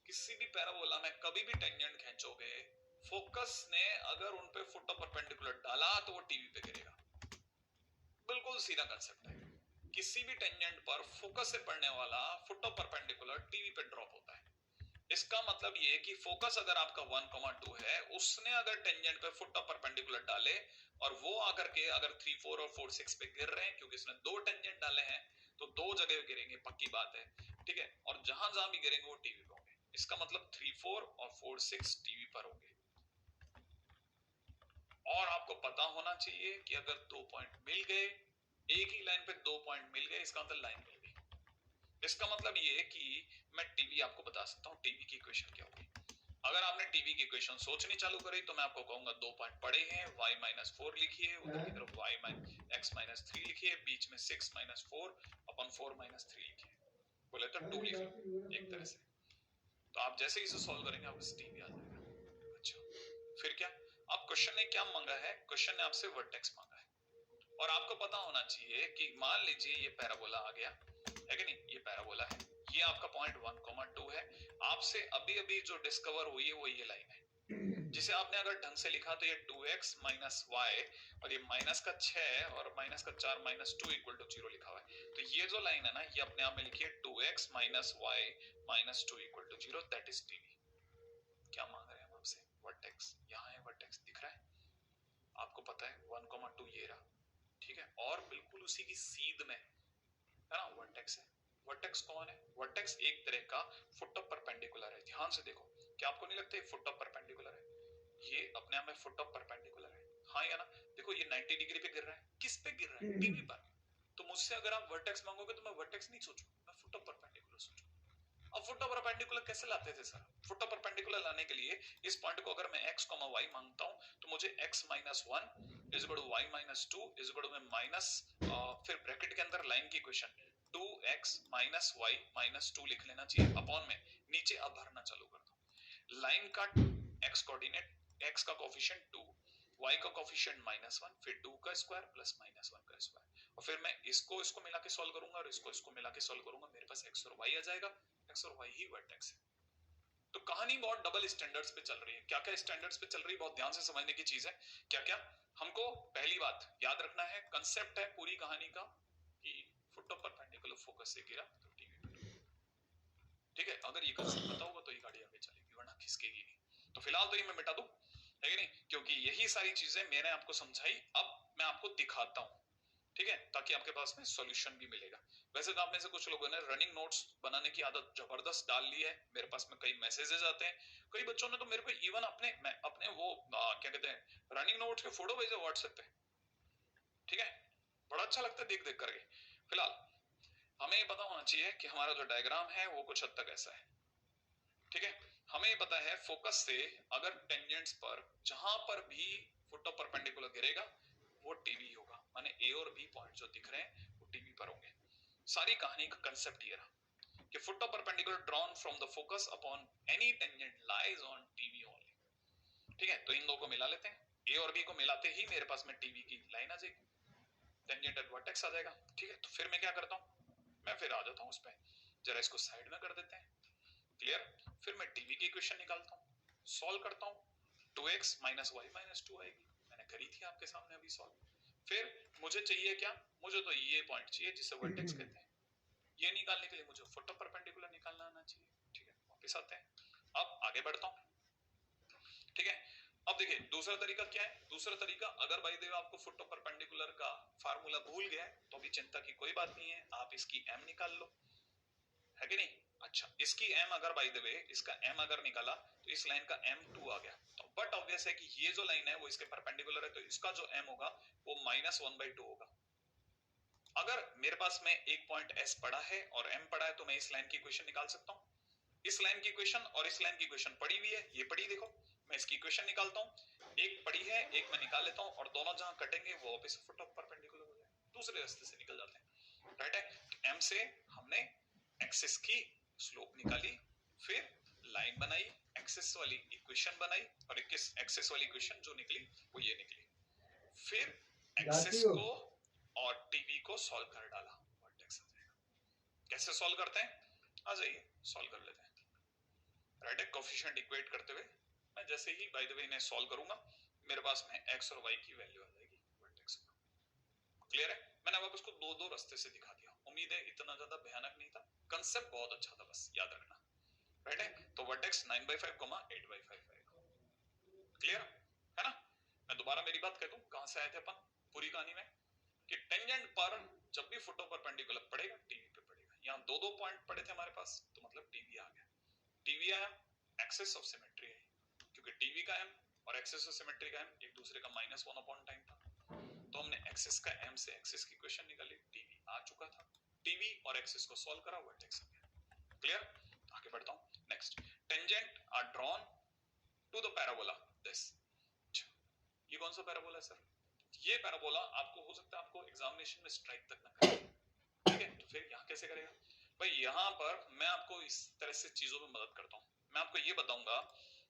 किसी भी पैराबोला में कभी भी टेंजेंट खींचोगे, फोकस ने अगर उन पे फुट ऑफ परपेंडिकुलर डाला तो वो टीवी पे गिरेगा। बिल्कुल सीधा कंसेप्ट है, किसी भी टेंजेंट पर फोकस से पड़ने वाला फुट ऑफ परपेंडिकुलर टीवी पे ड्रॉप होता है। इसका मतलब ये कि फोकस अगर आपका 1,2 है, उसने अगर टेंजेंट पे फुट ऑफ परपेंडिकुलर डाले और वो आकर के अगर 3, 4 और 4, 6 पे गिर रहे हैं, क्योंकि इसने दो टेंजेंट डाले हैं तो दो जगह गिरेंगे, पक्की बात है, ठीक है। और जहां जहां भी गिरेंगे वो टीवी पे होंगे, इसका मतलब 3, 4 और 4, 6 टीवी पर होंगे। और आपको पता होना चाहिए कि अगर दो पॉइंट मिल गए, एक ही लाइन पे दो पॉइंट मिल गए, इसका मतलब लाइन मिल गई। इसका मतलब ये है कि मैं टीवी आपको बता सकता हूँ टीवी की इक्वेशन क्या होगी। अगर आपने टीवी की इक्वेशन सोचनी चालू करी तो मैं आपको कहूंगा दो पॉइंट पड़े हैं, y-4 लिखिए, उधर की तरफ x-3 लिखिए, बीच में 6-4/4-3 लिखिए, बोले तो 2 लिखिए एक तरह से। तो आप जैसे इसे सॉल्व करेंगे आपको टीवी आ जाएगा। अच्छा, फिर क्या? अब क्वेश्चन ने क्या मांगा है, क्वेश्चन ने आपसे वर्टेक्स मांगा है, और आपको पता होना चाहिए कि मान लीजिए ये पैराबोला आ गया है कि नहीं, ये पैराबोला है, ये आपका पॉइंट 1,2 है, आपसे अभी अभी जो डिस्कवर हुई है वो ये लाइन है, जिसे आपने अगर ढंग से लिखा तो ये 2x माइनस वाई और ये माइनस का 6 और माइनस का 4 माइनस 2 इक्वल टू 0 लिखा हुआ है। तो ये जो लाइन है ना, ये अपने आप में लिखिए 2x minus y minus 2 equal to 0, that is TV. क्या मांग रहे हैं हम आपसे? वर्टेक्स। यहाँ है वर्टेक्स, दिख रहा है आपको, पता है 1,2 ये रहा, ठीक है, और बिल्कुल उसी की सीध में है ना वर्टेक्स है। वर्टेक्स कौन है? वर्टेक्स एक तरह का फुट ऑफ परपेंडिकुलर है। ध्यान से देखो, क्या आपको नहीं लगता ये फुट ऑफ परपेंडिकुलर है? ये अपने आप में फुट ऑफ परपेंडिकुलर है, हाँ या ना? देखो ये 90 डिग्री पे गिर रहा है, किस पे गिर रहा है? टीवी पर। तो मुझसे अगर आप वर्टेक्स मांगोगे तो मैं वर्टेक्स नहीं सोचूं, मैं फुट ऑफ परपेंडिकुलर सोचूं। अब फुट ऑफ परपेंडिकुलर कैसे लाते थे सर? फुट ऑफ परपेंडिकुलर लाने के लिए इस पॉइंट को अगर मैं x, y मांगता हूं तो मुझे x - 1 is equal to y - 2 is equal to minus, फिर ब्रैकेट के अंदर लाइन की equation 2x minus y minus 2 लिख लेना चाहिए, अपॉन में नीचे अब भरना चालू कर दो। लाइन का x कोऑर्डिनेट, x का कोएफिशिएंट 2, y का कोफिशिएंट -1, फिर 2 का स्क्वायर प्लस -1 का स्क्वायर, और फिर मैं इसको मिला के सॉल्व करूंगा और इसको मिला के सॉल्व करूंगा, मेरे पास x और y आ जाएगा। x और y ही वर्टेक्स है। तो कहानी बहुत डबल स्टैंडर्ड्स पे चल रही है। क्या क्या स्टैंडर्ड्स पे चल रही है, बहुत ध्यान से समझने की चीज है। क्या क्या हमको पहली बात याद रखना है, कंसेप्ट है पूरी कहानी का कि फुट ऑफ परपेंडिकुलर फोकस से गिरा तो टीवी पे, ठीक है। अगर ये कंसेप्ट पता होगा तो ये गाड़ी आगे चलेगी, वरना खिसकेगी नहीं। तो फिलहाल तो ये मैं मिटा दूं, है कि नहीं, क्योंकि यही सारी चीजें मैंने आपको समझाई, अब मैं आपको दिखाता हूं, ठीक है, ताकि आपके पास में सॉल्यूशन भी मिलेगा। वैसे तो आप में से कुछ लोगों ने रनिंग नोट्स बनाने की आदत जबरदस्त डाल ली है, मेरे पास में कई मैसेजेस आते हैं, कई बच्चों ने तो मेरे को इवन अपने वो क्या कहते हैं रनिंग नोट्स के फोटो भेजे व्हाट्सएप पे, ठीक है, बड़ा अच्छा लगता है देख देख करके। फिलहाल हमें ये पता होना चाहिए कि हमारा जो डायग्राम है वो कुछ हद तक ऐसा है, ठीक है। हमें ये पता है फोकस से अगर टेंजेंट्स पर जहां पर भी फुट ऑफ परपेंडिकुलर गिरेगा वो टीवी होगा, माने ए और बी पॉइंट जो दिख रहे हैं वो टीवी पर होंगे। सारी कहानी का कंसेप्ट ये रहा कि foot of perpendicular drawn from the focus upon any tangent lies on TV only, ठीक है। तो इन दो को मिला लेते हैं, ए और बी को मिलाते ही मेरे पास में टीवी की लाइन आ जाएगी, टेंजेंटल वर्टेक्स आ जाएगा, ठीक है। तो फिर मैं क्या करता हूं, मैं फिर आ जाता हूं उस पर, जरा इसको साइड में कर देते हैं, क्लियर। फिर मैं टीवी की इक्वेशन निकालता हूं, सॉल्व करता हूं, 2x माइनस वाई माइनस 2 आएगी, मैंने करी थी आपके सामने अभी सॉल्व। फिर मुझे चाहिए क्या, मुझे तो ये पॉइंट चाहिए जिसे वर्टेक्स कहते हैं, ये निकालने के लिए मुझे फुट ऑफ परपेंडिकुलर निकालना आना चाहिए, ठीक है। वापस आते हैं, अब आगे बढ़ता हूं, ठीक है। अब देखिए दूसरा तरीका क्या है, दूसरा तरीका, अगर भाई देव आपको फुट ऑफ परपेंडिकुलर का फार्मूला भूल गया है तो भी चिंता की कोई बात नहीं है, आप इसकी m निकाल लो, है कि नहीं। अच्छा, इसकी m अगर बाय द वे इसका m अगर निकाला तो इस लाइन का m2 आ गया, तो बट ऑब्वियस है कि ये जो लाइन है वो इसके परपेंडिकुलर है, तो इसका जो m होगा वो -1/2 होगा। अगर मेरे पास में एक पॉइंट s पड़ा है और m पड़ा है तो मैं इस लाइन की इक्वेशन निकाल सकता हूं। इस लाइन की इक्वेशन और इस लाइन की इक्वेशन पड़ी हुई है, ये पड़ी देखो, मैं इसकी इक्वेशन निकालता हूं, एक पड़ी है एक मैं निकाल लेता हूं, और दोनों जहां कटेंगे वो वापस फुट ऑफ परपेंडिकुलर हो जाए, दूसरे रास्ते से निकल जाते हैं, राइट है। तो m से हमने एक्सिस की स्लोप निकाली, फिर लाइन बनाई, एक्सिस वाली इक्वेशन बनाई, और एक्सिस वाली इक्वेशन जो निकली वो ये निकली, फिर एक्सिस को और टीवी को सॉल्व कर डाला, वर्टेक्स आ जाएगा। कैसे सॉल्व करते हैं, आ जाइए सॉल्व कर लेते हैं, राइट है। कोफिशिएंट इक्वेट करते हुए मैं जैसे ही बाय द वे इन्हें सॉल्व करूंगा मेरे पास में x और y की वैल्यू आ जाएगी वर्टेक्स का, क्लियर है। मैंने अब उसको दो दो रास्ते से दिखा दिया, उम्मीद है इतना ज्यादा भयानक नहीं था, कंसेप्ट बहुत अच्छा था, बस याद रखना, राइट है। तो वर्टेक्स 9/5, 8/5 आएगा, क्लियर है ना। मैं दोबारा मेरी बात कह दूं, कहां से आए थे अपन पूरी कहानी में, कि टेंजेंट पर जब भी फुट ऑफ परपेंडिकुलर पड़ेगा टीवी पे पड़ेगा, यहाँ दो दो पॉइंट पड़े थे हमारे पास, तो मतलब टीवी आ गया, टीवी आया, एक्सेस ऑफ सिमेट्री है, क्योंकि टीवी का m और एक्सेस ऑफ सिमेट्री का m एक दूसरे का -1/टाइम था, तो हमने एक्सेस का m से एक्सेस की इक्वेशन निकाली, टीवी आ चुका था, टीवी और एक्सेस को सॉल्व करा, वर्टेक्स आ गया, क्लियर। आगे बढ़ता हूं, next, tangent are drawn to the parabola this. ये कौन सा पैराबोला है सर, ये पैराबोला आपको हो सकता है आपको एग्जामिनेशन में स्ट्राइक तक ना करे, ठीक है। तो फिर यहाँ कैसे करेगा भाई, यहाँ पर मैं आपको इस तरह से चीजों में मदद करता हूँ, मैं आपको ये बताऊंगा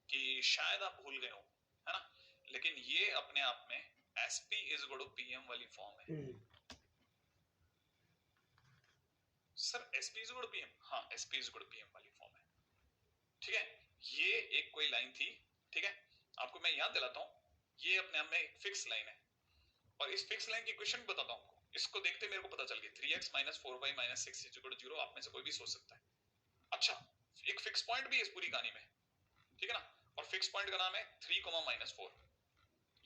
कि शायद आप भूल गए हो, है ना, लेकिन ये अपने आप में SP = PM वाली फॉर्म है। सर SP = PM, हाँ SP = PM वाली फॉर्म है, ठीक है। ये एक कोई लाइन थी, ठीक है, आपको मैं याद दिलाता हूँ, ये अपने आप में एक फिक्स लाइन है, और इस फिक्स लाइन की इक्वेशन बताता हूँ आपको, इसको देखते मेरे को पता चल गया 3x - 4y - 6 = 0, आप में से कोई भी सोच सकता है। अच्छा, एक फिक्स पॉइंट भी है इस पूरी कहानी में, ठीक है ना, और फिक्स पॉइंट का नाम है 3, -4।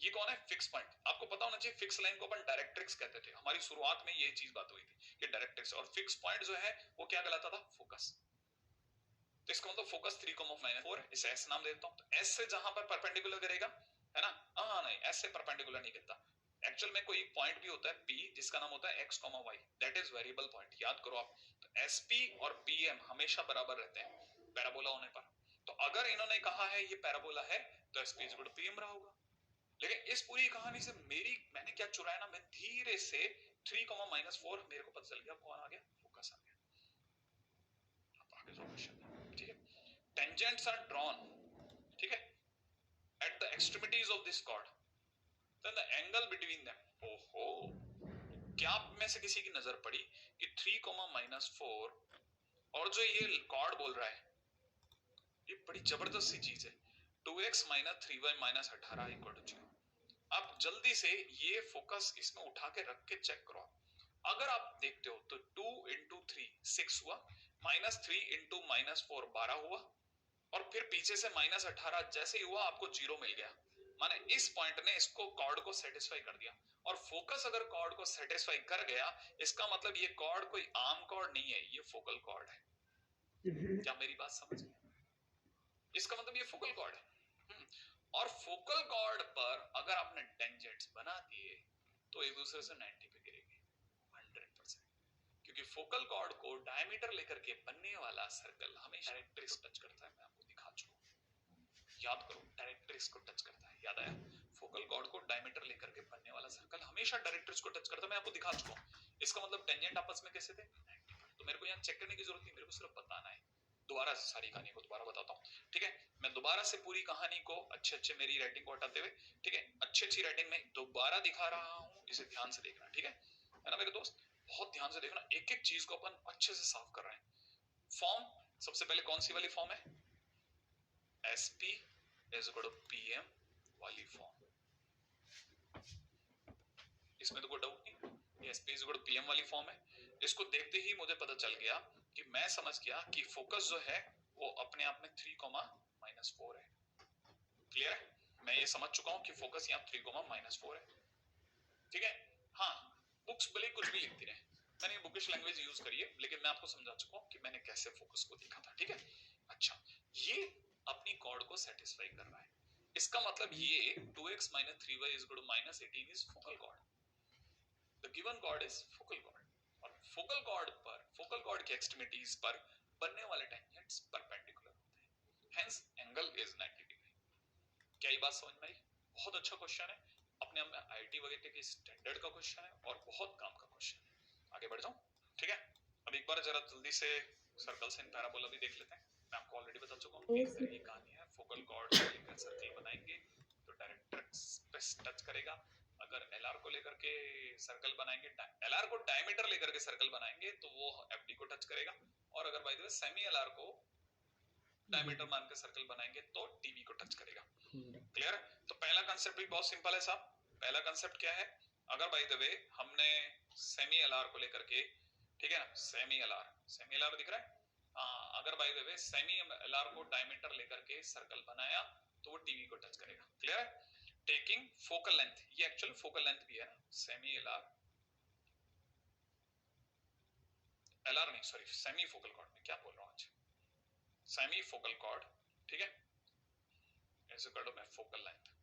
ये कौन है, फिक्स पॉइंट। आपको पता होना चाहिए फिक्स लाइन को अपन डायरेक्ट्रिक्स कहते थे, हमारी शुरुआत में ये चीज बात हुई थी कि डायरेक्ट्रिक्स, और फिक्स पॉइंट जो है वो क्या कहलाता था, फोकस। तो इसका मतलब फोकस 3, -4, इसे S नाम दे देता हूं। तो S से जहां पर परपेंडिकुलर गिरेगा, है ना, नहीं S से परपेंडिकुलर नहीं गिरता, एक्चुअल में कोई पॉइंट भी होता है P जिसका नाम होता है x, y, that is variable point, याद करो आप। तो SP और PM हमेशा बराबर रहते हैं पैराबोला होने पर, तो अगर इन्होंने कहा है ये पैराबोला है तो SP = PM रहा होगा। लेकिन इस पूरी कहानी से मैंने क्या चुराया ना, मैं धीरे से 3, -4 मेरे को पता चल गया कौन आ गया, फोकस आ गया। अब आगे जो क्वेश्चन है, ठीक है, टेंजेंट्स आर ड्रॉन, ठीक है, eight the extremities of this cord, then the angle between them, ओहो, क्या आप में से किसी की नजर पड़ी कि 3, -4 और जो ये कॉर्ड बोल रहा है ये बड़ी जबरदस्त सी चीज है, 2x - 3y - 18 = 0। आप जल्दी से ये फोकस इसमें उठा के रख के चेक करो। अगर आप देखते हो तो 2 × 3 6 हुआ, -3 × -4 12 हुआ, और फिर पीछे से -18 जैसे ही हुआ आपको 0 मिल गया। माने इस पॉइंट ने इसको कॉर्ड को सेटिस्फाई कर दिया, और फोकस अगर कॉर्ड को सेटिस्फाई कर गया, इसका मतलब ये कॉर्ड कोई आम कॉर्ड नहीं है, ये फोकल कॉर्ड है। क्या मेरी बात समझ में? इसका मतलब ये फोकल कॉर्ड है। और फोकल कॉर्ड पर अगर आपने टेंजेंट्स बना दिए तो एक दूसरे से 90 पे गिरेंगे 100%, क्योंकि फोकल कॉर्ड को डायमीटर लेकर के बनने वाला सर्कल हमेशा डायरेक्ट्रिक्स टच करता है। मैं आपको दिखा चुका हूं, याद करो, डायरेक्ट्रिक्स को टच करता है, याद आया? फोकल कॉर्ड को डायमीटर लेकर के बनने वाला सर्कल हमेशा डायरेक्ट्रिक्स को टच करता है। मैं आपको दिखा चुका हूं। इसका मतलब टेंजेंट आपस में कैसे थे? 90 पर। तो मेरे को यहाँ चेक करने की जरूरत नहीं, मेरे को सिर्फ बताना है। दोबारा से सारी कहानी को दोबारा बताता हूँ, ठीक है? मैं दोबारा से पूरी कहानी को अच्छे मेरी राइटिंग को हटाते हुए, ठीक है, अच्छी राइटिंग में दोबारा दिखा रहा हूँ, इसे ध्यान से देखना, ठीक है ना मेरे दोस्त? बहुत ध्यान से देखना, एक एक चीज को अपन अच्छे से साफ कर रहे हैं। फॉर्म सबसे पहले कौन सी वाली फॉर्म है? SP = PM वाली फॉर्म। इसमें तो कोई डाउट नहीं, ये SP = PM वाली फॉर्म है। इसको देखते ही मुझे पता चल गया कि मैं समझ गया कि फोकस जो है वो अपने आप में 3, -4 है। क्लियर है? मैं ये समझ चुका हूं कि फोकस यहाँ 3, -4 है, ठीक है? हाँ, बुक्स भले कुछ भी लिखती रहे, मैंने बुकिश लैंग्वेज यूज करी है, लेकिन मैं आपको समझा चुका हूं कि मैंने कैसे फोकस को देखा था, ठीक है? अच्छा, ये अपनी कॉर्ड को सेटिस्फाई कर रहा है, इसका मतलब ये 2x - 3y = -18 is focal cord. The given chord is focal chord, और फोकल कॉर्ड पर, फोकल कॉर्ड के एक्सट्रीमिटीज पर बनने वाले टेंजेंट्स परपेंडिकुलर होते हैं, हेंस एंगल इज 90 डिग्री। क्या ये बात समझ में आई? बहुत अच्छा क्वेश्चन है, अपने आप में आईआईटी वगैरह के स्टैंडर्ड का क्वेश्चन है और बहुत काम का क्वेश्चन है। आगे बढ़ जाऊं, ठीक है? अब एक बार जरा जल्दी से सर्कल्स एंड पैराबोला भी देख लेते हैं। मैं आपको ऑलरेडी बता चुका हूं कि इस तरह की कहानी है, फोकल कॉर्ड को लेकर सर्कल बनाएंगे तो डायरेक्ट्रिक्स पे टच करेगा। अगर LR को लेकर के सर्कल बनाएंगे, LR को डायमीटर लेकर के सर्कल बनाएंगे तो वो FD को टच करेगा, और अगर by the way semi LR को डायमीटर मान के सर्कल बनाएंगे तो DV को टच करेगा। क्लियर? तो पहला कांसेप्ट भी बहुत सिंपल है साहब। पहला कांसेप्ट क्या है? अगर बाय द वे हमने सेमी LR को लेकर के, ठीक है ना, सेमी LR दिख रहा है? अगर by the way semi LR को डायमीटर लेकर के सर्कल बनाया तो वो DV को टच करेगा। क्लियर है? टेकिंग फोकल लेंथ, ये एक्चुअल फोकल लेंथ भी है ना, सेमी LR नहीं, सॉरी, सेमी फोकल कॉर्ड में क्या बोल रहा हूं आज, सेमी फोकल कॉर्ड, ठीक है, ऐसे करो मैं फोकल लेंथ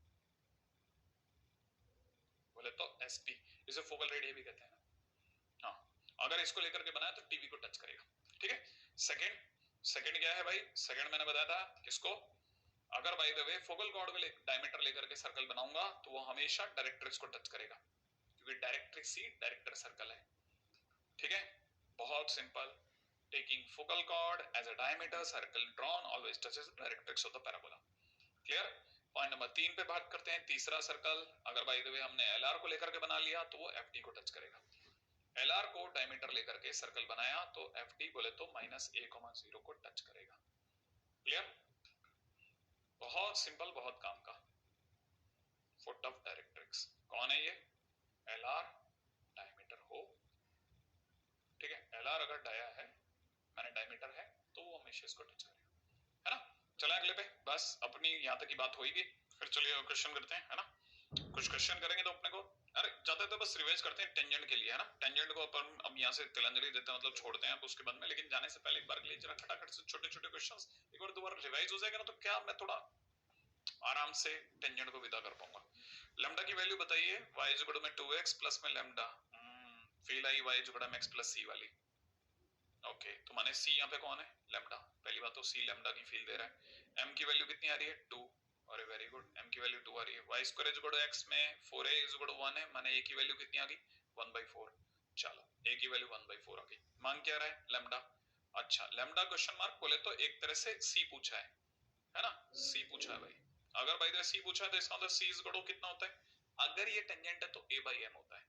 बोले तो SP, इसे फोकल रेडियस भी कहते हैं ना। हाँ, अगर इसको लेकर के बनाया तो टीवी को टच करेगा, ठीक है? सेकंड क्या है भाई? सेकंड मैंने बताया था किसको, अगर by the way focal cord को डायमीटर लेकर के सर्कल बनाऊंगा तो वो हमेशा डायरेक्ट्रिक्स को टच करेगा, क्योंकि डायरेक्ट्रिक्स ही डायरेक्टर सर्कल है, ठीक है? बहुत simple, taking focal chord as a diameter circle drawn always touches directrix of the parabola. Clear? Point number 3 पे बात करते हैं, तीसरा सर्कल अगर बाय द वे हमने LR को लेकर के बना लिया तो वो FD को टच करेगा। LR को डायमीटर लेकर के सर्कल बनाया तो FD बोले तो -a,0 को टच करेगा। क्लियर? बहुत सिंपल, बहुत काम का। फुट ऑफ डायरेक्ट्रिक्स कौन है ये? LR डायमीटर हो, ठीक है? LR अगर डाया है, मैंने डायमीटर है, तो वो हमेशा इसको टच करेगा, है ना? चला अगले पे, बस अपनी यहाँ तक की बात होगी, फिर चलिए क्वेश्चन करते हैं, है ना? कुछ क्वेश्चन करेंगे तो अपने को, अरे जाते तो बस रिवाइज करते हैं टेंजेंट के लिए, है ना? टेंजेंट को अपन अब यहाँ से तिलांजलि देते हैं, मतलब छोड़ते हैं उसके बाद में, लेकिन जाने से पहले एक बार के लिए जरा खटाखट से छोटे छोटे क्वेश्चंस एक बार दोबारा रिवाइज हो जाएगा ना, तो क्या मैं थोड़ा आराम से टेंजेंट को विदा कर पाऊंगा। लैम्डा की वैल्यू बताइए, y = 2x प्लस में lambda, feel I y = mx plus c वाली। ओके, तो माने c यहाँ पे कौन है? लैम्डा। पहली बात तो c लैम्डा की फील दे रहा है। m की वैल्यू कितनी आ रही है? 2। और वेरी गुड, m की वैल्यू 2 आ रही है। y² = x में 4a = 1 है, माने a की वैल्यू कितनी आ गई? 1/4। चलो, a की वैल्यू 1/4 आ गई। मांग क्या रहा है? लैम्डा। अच्छा, लैम्डा क्वेश्चन मार्क बोले तो एक तरह से c पूछा है ना? c पूछा है भाई। अगर भाई c पूछा है तो इसका मतलब c = कितना होता है? अगर ये टेंजेंट है तो a by m होता है।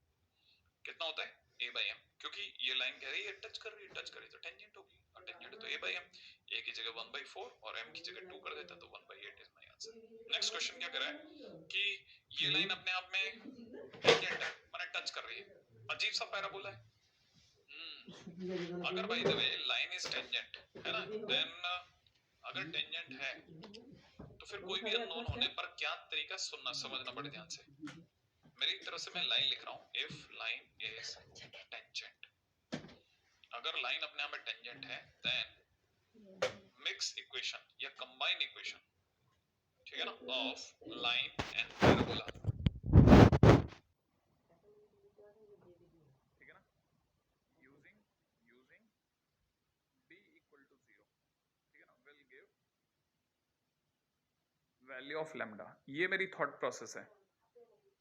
कितना होता है? a by m, क्योंकि ये लाइन कह रही है टच कर रही है, टच कर रही है तो टेंजेंट होगी, और टेंजेंट है तो a by m। a की जगह 1/4 और m की जगह 2 कर देता तो 1/8 is my answer. Next question क्या करा है कि ये लाइन अपने आप में टेंजेंट है, माने टच कर रही है, अजीब सा पैराबोला है। अगर by the way line is tangent है ना, देन अगर टेंजेंट है तो फिर कोई भी अननोन होने पर क्या तरीका सुनना समझना बड़े ध्यान से। मेरी तरफ से मैं लाइन लिख रहा हूं, इफ लाइन इज टेंजेंट, अगर लाइन अपने आप में टेंजेंट है देन मिक्स इक्वेशन या कंबाइन इक्वेशन, ठीक है ना, ऑफ लाइन एंड पैराबोला, ठीक है ना, यूजिंग b इक्वल टू 0, ठीक है ना, will give value of lambda. ये मेरी थॉट प्रोसेस है।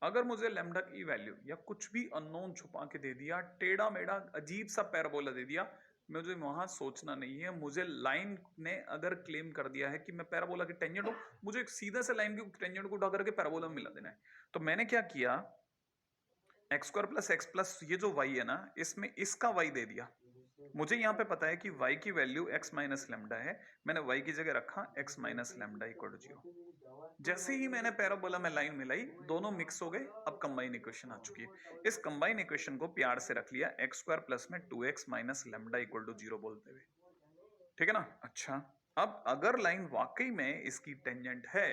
अगर मुझे लैम्डा की वैल्यू या कुछ भी अननोन छुपा के दे दिया, टेढ़ा मेढ़ा अजीब सा पैराबोला दे दिया, मुझे वहां सोचना नहीं है। मुझे लाइन ने अगर क्लेम कर दिया है कि मैं पैराबोला के टेंजेंट हूं, मुझे एक सीधा से लाइन के टेंजेंट को उठा करके पैराबोला में मिला देना है। तो मैंने क्या किया, x square plus x plus ये जो वाई है ना, इसमें इसका वाई दे दिया। मुझे यहाँ पे पता है कि y की वैल्यू x माइनस लैम्डा है, मैंने y की जगह रखा x minus lambda equal to 0। जैसे ही मैंने पैराबोला में लाइन मिलाई, दोनों मिक्स हो गए, अब कंबाइन इक्वेशन आ चुकी है। इस कंबाइन इक्वेशन को प्यार से रख लिया एक्स स्क्वायर प्लस में 2x minus lambda equal to 0 बोलते हुए, ठीक है ना। अच्छा, अब अगर लाइन वाकई में इसकी टेंजेंट है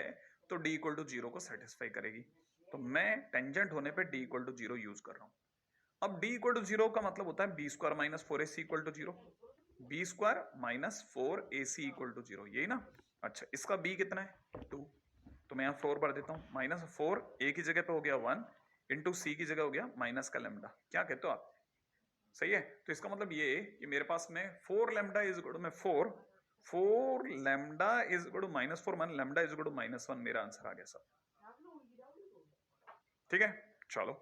तो d इक्वल टू 0 को सेटिस्फाई करेगी। तो मैं टेंजेंट होने पे d इक्वल टू 0 यूज कर रहा हूं। अब d इक्वल टू 0 का मतलब होता है b square minus 4ac equal to 0, b square minus 4ac equal to 0, यही ना। अच्छा, इसका b कितना है 2, तो मैं यहाँ 4 भर देता हूँ, माइनस 4 a की जगह पे हो गया 1 इंटू सी की जगह हो गया माइनस का लैम्डा। क्या कहते हो आप, सही है। तो इसका मतलब ये कि मेरे पास में 4 लैम्डा इज इक्वल टू में 4 lambda is equal to minus 4 मान lambda is equal to minus 1, मेरा आंसर आ गया सब, ठीक है। चलो,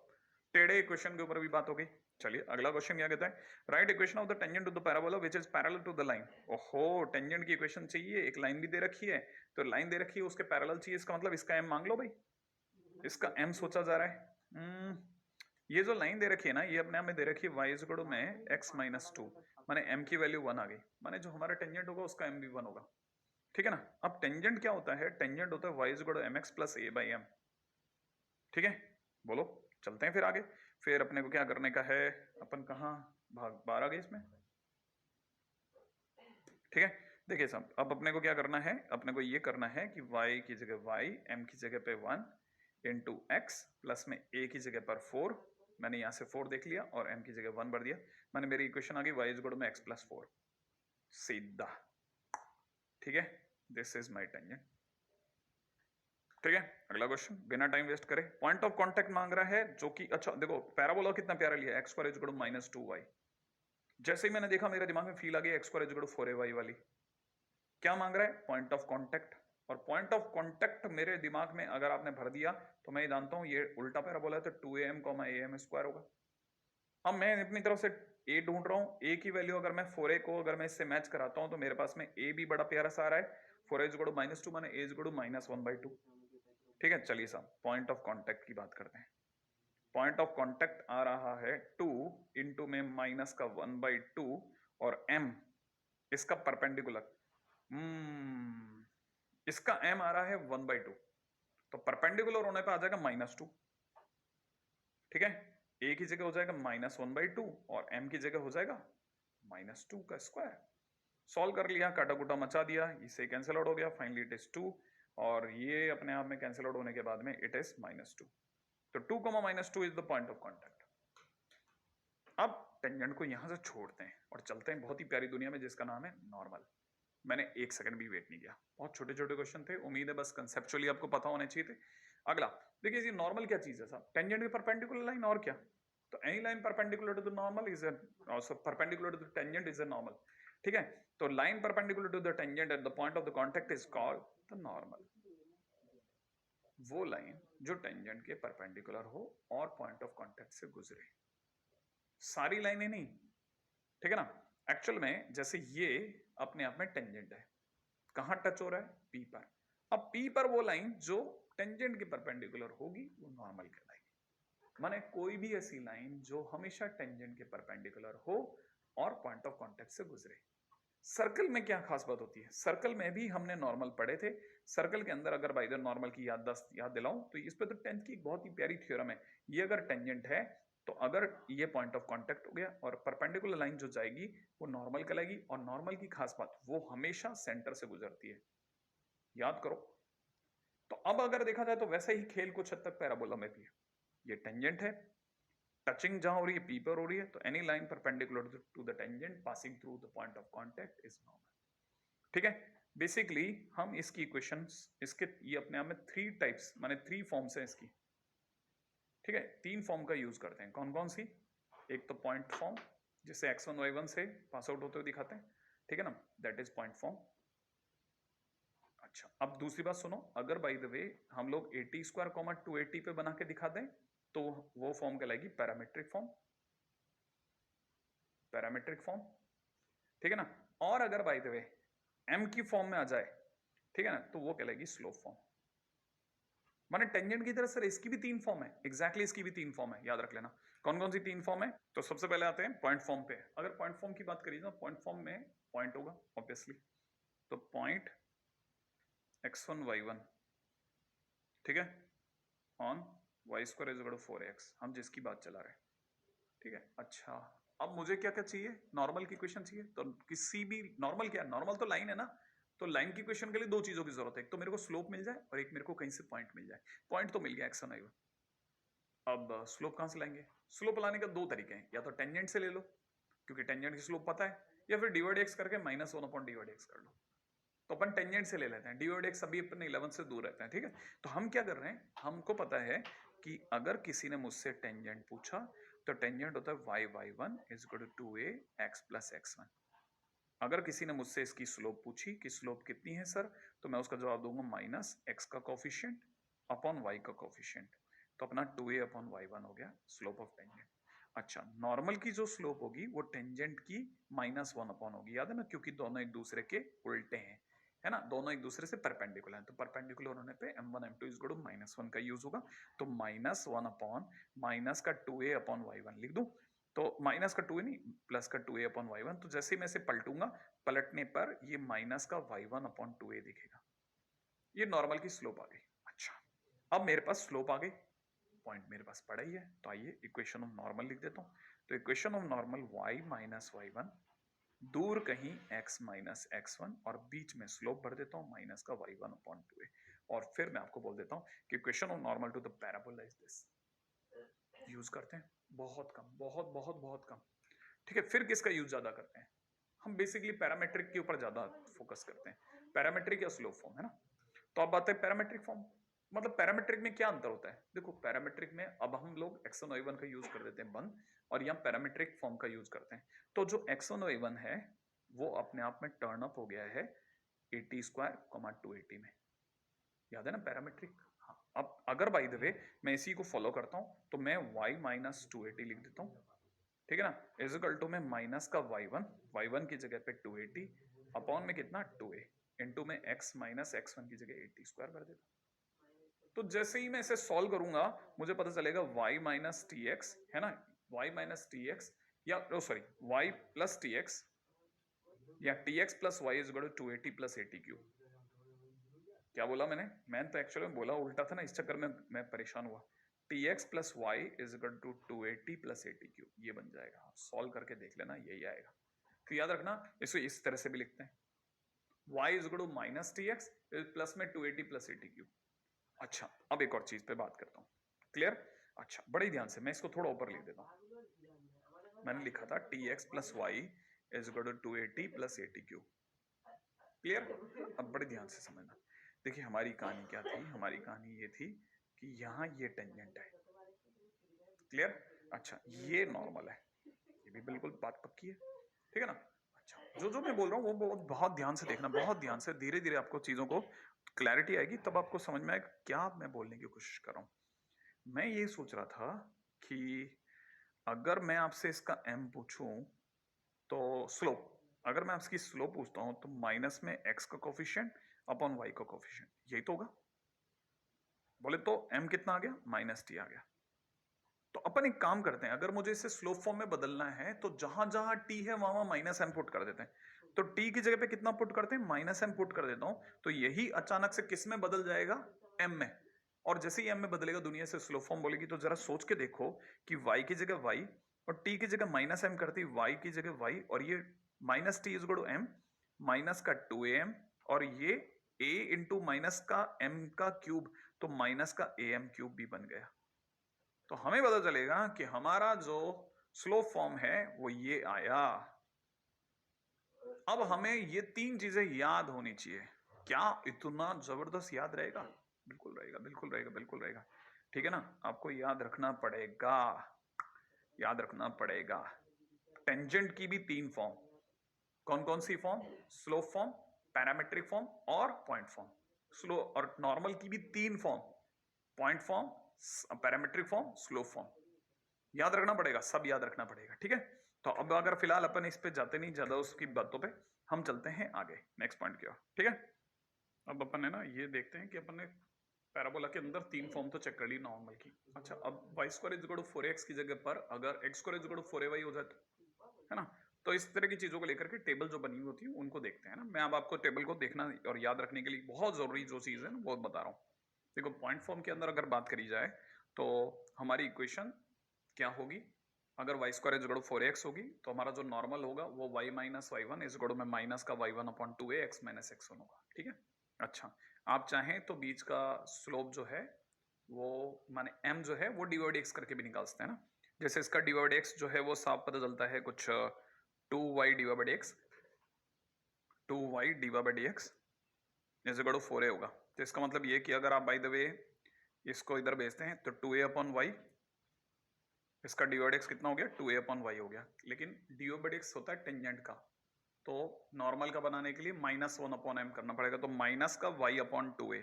टेढ़े इक्वेशन के ऊपर भी बात हो गई। चलिए अगला क्वेश्चन क्या कहता है, write equation of the tangent to the parabola which is parallel to the line. ओहो, टेंजेंट की इक्वेशन चाहिए, एक लाइन भी दे रखी है, तो लाइन दे रखी है उसके पैरेलल चाहिए, इसका मतलब इसका m मांग लो भाई। इसका m सोचा जा रहा है। ये जो लाइन दे रखी है ना, ये अपने आप में दे रखी है y इज इक्वल टू में x माइनस 2, माने m की वैल्यू 1 आ गई, माने जो हमारा टेंजेंट होगा उसका m भी 1 होगा, ठीक है ना। अब टेंजेंट क्या होता है, टेंजेंट होता है y is equal to mx plus a by m, ठीक है। बोलो, चलते हैं फिर आगे। फिर अपने को क्या करने का है, अपन कहाँ भाग बाहर आ गए इसमें, ठीक है। देखिए साहब, अब अपने को क्या करना है, अपने को ये करना है कि y की जगह y, m की जगह पे 1 इंटू एक्स प्लस में a की जगह पर 4, मैंने यहां से 4 देख लिया और m की जगह 1 भर दिया, मैंने मेरी इक्वेशन आ गई y इज इक्वल टू में x प्लस 4, सीधा, ठीक है। दिस इज माई टेंजेंट, ठीक है। अगला क्वेश्चन बिना टाइम वेस्ट करे, पॉइंट ऑफ कांटेक्ट मांग रहा है जो कि, अच्छा देखो पैराबोला कितना प्यारा लिया, x square is equal to minus 2y। जैसे ही मैंने देखा मेरे दिमाग में फील आ गई x square is equal to 4ay वाली। क्या मांग रहा है, पॉइंट ऑफ कांटेक्ट, और पॉइंट ऑफ कांटेक्ट मेरे दिमाग में अगर आपने भर दिया तो मैं जानता हूं ये उल्टा पैराबोला है, तो 2am, am स्क्वायर होगा। अब मैं अपनी तरफ से a ढूंढ रहा हूं, a की वैल्यू अगर मैं 4a को अगर मैं इससे मैच कराता हूं तो मेरे पास में a भी बड़ा प्यारा सा आ रहा है, 4a is equal to minus 2 माने a is equal to minus 1/2, ठीक है। चलिए साहब पॉइंट ऑफ कांटेक्ट की बात करते हैं। पॉइंट ऑफ कांटेक्ट आ रहा है 2 इंटू में माइनस का 1/2 और m इसका परपेंडिकुलर, इसका m आ रहा है 1/2, तो परपेंडिकुलर होने पे आ जाएगा -2, ठीक है। a की जगह हो जाएगा -1/2 और m की जगह हो जाएगा -2 का स्क्वायर। सॉल्व कर लिया, काटा कुटा मचा दिया, इसे कैंसिल आउट हो गया, फाइनली इट इज 2 और ये अपने आप में कैंसिल आउट होने के बाद में इट इज -2। तो 2, -2 is the point of contact. अब टेंजेंट को यहां से छोड़ते हैं और चलते हैं बहुत ही प्यारी दुनिया में जिसका नाम है नॉर्मल। मैंने एक सेकंड भी वेट नहीं किया, बहुत छोटे छोटे क्वेश्चन थे, उम्मीद है बस कंसेप्चुअली आपको पता होने चाहिए थे। अगला देखिए जी, नॉर्मल क्या चीज है साहब, टेंजेंट की परपेंडिकुलर लाइन और क्या, तो any line perpendicular to the normal is also perpendicular to the tangent is a normal, ठीक है। तो line perpendicular to the tangent at the point of the contact is called the normal. वो line जो tangent के perpendicular हो और point of contact से गुजरे, सारी लाइनें नहीं, ठीक है ना। एक्चुअल में जैसे ये अपने आप में टेंजेंट है, कहां टच हो रहा है, पी पर। अब पी पर वो लाइन जो टेंजेंट के परपेंडिकुलर होगी वो नॉर्मल कहलाएगी, माने कोई भी ऐसी लाइन जो हमेशा टेंजेंट के परपेंडिकुलर हो और पॉइंट ऑफ कांटेक्ट से गुजरे। सर्कल में क्या खास बात होती है, सर्कल में भी हमने नॉर्मल पढ़े थे। सर्कल के अंदर अगर बाय द नॉर्मल की याद दिलाऊं तो इस पे तो 10th की एक बहुत ही प्यारी थ्योरम है। ये अगर टेंजेंट है तो अगर ये पॉइंट ऑफ कांटेक्ट हो गया और परपेंडिकुलर लाइन जो जाएगी वो नॉर्मल कहलाएगी, और नॉर्मल की खास बात वो हमेशा सेंटर से गुजरती है, याद करो। तो अब अगर देखा जाए तो वैसा ही खेल कुछ हद तक पैराबोला में भी है। ये टेंजेंट है, टचिंग जहां हो रही है पी पर हो रही है, तो any line perpendicular to the tangent passing through the point of contact is normal. ठीक है, बेसिकली हम इसकी इक्वेशंस, इसके ये अपने आप में 3 टाइप्स माने 3 फॉर्म्स हैं इसकी। ठीक है, 3 फॉर्म का यूज करते हैं। कौन कौन सी? एक तो पॉइंट फॉर्म जिसे x1 y1 से पास आउट होते हुए दिखाते हैं, ठीक है ना, दैट इज पॉइंट फॉर्म। अच्छा, अब दूसरी बात सुनो, अगर बाय द वे हम लोग 80 स्क्वायर कॉमा 280 पे बना के दिखा दें तो वो फॉर्म कहलाएगी पैरामेट्रिक फॉर्म। पैरामेट्रिक फॉर्म, ठीक है ना। और अगर बाय द वे m की फॉर्म में आ जाए, ठीक है ना, तो वो कहलाएगी स्लोप फॉर्म। माने टेंजेंट की तरह सर इसकी भी 3 फॉर्म है, एग्जैक्टली इसकी भी 3 फॉर्म है, याद रख लेना। कौन कौन सी 3 फॉर्म है? तो सबसे पहले आते हैं पॉइंट फॉर्म पे। अगर पॉइंट फॉर्म की बात करिए तो पॉइंट फॉर्म में पॉइंट होगा ऑब्वियसली, तो पॉइंट x1 y1, ठीक है, on y square is equal to 4x, हम जिसकी बात चला रहे हैं, ठीक है। अच्छा, अब मुझे क्या क्या चाहिए? नॉर्मल की इक्वेशन चाहिए। तो किसी भी नॉर्मल, क्या नॉर्मल तो लाइन है ना, तो लाइन की इक्वेशन के लिए 2 चीजों की जरूरत है, एक तो मेरे को स्लोप मिल जाए और एक मेरे को कहीं से पॉइंट मिल जाए। पॉइंट तो मिल गया x1 y1, अब स्लोप कहां से लाएंगे? स्लोप लाने का 2 तरीके हैं, या तो टेंजेंट से ले लो क्योंकि टेंजेंट की स्लोप पता है, या फिर डिवाइड एक्स करके -1 डिवाइड एक्स कर लो। तो अपन टेंजेंट से ले लेते हैं, डिवाइड एक्स अभी अपने 11 से दूर रहते हैं, ठीक है। तो हम क्या कर रहे हैं, हमको पता है कि अगर किसी ने मुझसे टेंजेंट पूछा तो टेंजेंट होता है y1 is equal to 2a x plus x1। अगर किसी ने मुझसे इसकी स्लोप पूछी कि स्लोप कितनी है सर, तो मैं उसका जवाब दूंगा माइनस एक्स का कोफिशिएंट अपॉन वाई का कोफिशिएंट। तो अपना 2a अपॉन y1 हो गया स्लोप ऑफ टेंजेंट। अच्छा, नॉर्मल की जो स्लोप होगी वो टेंजेंट की -1 अपॉन होगी, याद है ना, क्योंकि दोनों एक दूसरे के उल्टे हैं, है ना, दोनों एक दूसरे से परपेंडिकुलर हैं, तो परपेंडिकुलर होने पे m1 m2 is equal to -1 का यूज होगा। तो -1 अपॉन माइनस का 2a अपॉन y1 लिख दूं, तो माइनस का 2a नहीं प्लस का 2a अपॉन y1, तो जैसे मैं इसे पलटूंगा, पलटने पर ये माइनस का y1 अपॉन 2a दिखेगा। ये नॉर्मल की स्लोप आ गई। अच्छा, अब मेरे पास स्लोप आ गई, पॉइंट मेरे पास पड़ा ही है, तो आइए इक्वेशन ऑफ नॉर्मल लिख देता हूं। तो equation of normal y minus y1, दूर कहीं x माइनस x1 और बीच में स्लोप भर देता हूं माइनस का y1 अपॉन 2a, और फिर मैं आपको बोल देता हूं कि equation of normal to the parabola is this. Use करते हैं बहुत कम, बहुत बहुत बहुत कम, ठीक है। फिर किसका यूज ज्यादा करते हैं? हम बेसिकली पैरामेट्रिक के ऊपर ज्यादा फोकस करते हैं, पैरामेट्रिक या स्लोप फॉर्म, है ना। तो अब बात है पैरामेट्रिक फॉर्म। मतलब पैरामेट्रिक में क्या अंतर होता है? देखो, पैरामेट्रिक में अब हम लोग x1 y1 का यूज कर देते हैं बंद, और यहाँ पैरामेट्रिक फॉर्म का यूज करते हैं। तो जो x1 y1 है वो अपने आप में टर्न अप हो गया है 80 स्क्वायर 280 में, याद है ना, पैरामेट्रिक। हाँ, अब अगर बाय द वे मैं इसी को फॉलो करता हूं तो मैं y माइनस 280 लिख देता हूं, ठीक है ना, इज इक्वल टू में माइनस का y1 की जगह पे 280 अपॉन में कितना 2a इनटू में x माइनस x1 की जगह 80 स्क्वायर कर देता। तो जैसे ही मैं इसे सॉल्व करूंगा मुझे पता चलेगा y माइनस टी एक्स, है ना, y माइनस टी एक्स या sorry y plus t x या t x plus y is equal to 280 plus 80 cube. क्या बोला मैंने तो एक्चुअली में बोला उल्टा था ना, इस चक्कर में मैं परेशान हुआ। T x plus y is equal to 280 plus 80 cube, ये बन जाएगा, सॉल्व करके देख लेना यही आएगा। तो याद रखना इसे इस तरह से भी लिखते हैं, y is equal to minus t x plus में 280 प्लस 80 क्यूब। अच्छा, अब एक और चीज पे बात करता हूँ, क्लियर? अच्छा, बड़े ध्यान से, मैं इसको थोड़ा ऊपर लिख देता हूँ। मैंने लिखा था t x plus y is equal to 280 plus 80 cube, clear? अब बड़े ध्यान से समझना। देखिए हमारी कहानी क्या थी, हमारी कहानी ये थी कि यहाँ ये टेंजेंट है, क्लियर? अच्छा, ये नॉर्मल है, ये भी बिल्कुल बात पक्की है, ठीक है ना। अच्छा, जो जो मैं बोल रहा हूँ वो बहुत बहुत ध्यान से देखना, बहुत ध्यान से, धीरे धीरे आपको चीजों को क्लैरिटी आएगी, तब आपको समझ में आएगा क्या मैं बोलने की कोशिश कर रहा हूँ। मैं ये सोच रहा था कि अगर मैं आपसे इसका m पूछूं तो स्लोप, अगर मैं आपकी स्लोप पूछता हूं तो माइनस में x का कोफिशिएंट अपॉन y का कोफिशिएंट, यही तो होगा। बोले तो m कितना आ गया? माइनस टी आ गया। तो अपन एक काम करते हैं, अगर मुझे इसे स्लोप फॉर्म में बदलना है तो जहां जहां टी है वहां माइनस एम पुट कर देते हैं। तो टी की जगह पे कितना पुट करते हैं, माइनस एम पुट कर देता हूं। तो यही अचानक से किस में बदल जाएगा, एम में। और जैसे ही एम में बदलेगा दुनिया से स्लोप फॉर्म बोलेगी। तो जरा सोच के देखो कि वाई की जगह वाई और टी की जगह माइनस एम करती, वाई की जगह वाई, और ये minus t is equal to m, minus का 2am, और ये a इंटू माइनस का m का क्यूब, तो माइनस का am क्यूब भी बन गया। तो हमें पता चलेगा कि हमारा जो स्लोप फॉर्म है वो ये आया। अब हमें ये तीन चीजें याद होनी चाहिए। क्या इतना जबरदस्त याद रहेगा? बिल्कुल रहेगा, बिल्कुल रहेगा, बिल्कुल रहेगा। ठीक है ना, आपको याद रखना पड़ेगा, याद रखना पड़ेगा। टेंजेंट की भी तीन फॉर्म, कौन कौन सी form, slope form, parametric form और पॉइंट फॉर्म। स्लो और नॉर्मल की भी तीन form, point form, parametric form, slope form. याद रखना पड़ेगा, सब याद रखना पड़ेगा। ठीक है, तो अब अगर फिलहाल अपन इस पे जाते नहीं ज्यादा उसकी बातों पे, हम चलते हैं आगे नेक्स्ट पॉइंट की ओर। ठीक है, अब अपन है ना ये देखते हैं कि अपन ने पैराबोला के अंदर तीन फॉर्म तो चेक कर ली नॉर्मल की। अच्छा, अब y square is equal to 4x की जगह पर अगर x square is equal to 4ay हो जाए तो, है ना। तो इस तरह की चीजों को लेकर के टेबल जो बनी हुई होती है उनको देखते हैं ना। मैं अब आपको टेबल को देखना और याद रखने के लिए बहुत जरूरी जो चीज है ना वो बता रहा हूँ। देखो, पॉइंट फॉर्म के अंदर अगर बात करी जाए तो हमारी इक्वेशन क्या होगी, अगर y square is equal to 4x होगी तो हमारा जो नॉर्मल होगा वो y minus y one is equal to में माइनस का y1 upon 2a x minus x1 होगा। ठीक है, अच्छा, आप चाहें तो बीच का स्लोप जो है वो माने m जो है वो डिवाइड x करके भी निकाल सकते हैं ना। जैसे इसका डिवाइड x जो है वो साफ पता चलता है कुछ 2y divide x, 2y divide x is equal to 4a होगा। तो इसका मतलब ये कि अगर आप बाय द वे इसको इधर भेजते हैं तो 2a अपॉन वाई, इसका डिवाइड x कितना हो गया, 2a अपॉन वाई हो गया। लेकिन डिवाइड x होता है टेंजेंट का, तो नॉर्मल का बनाने के लिए -1 अपॉन m करना पड़ेगा, तो माइनस का y अपॉन 2a,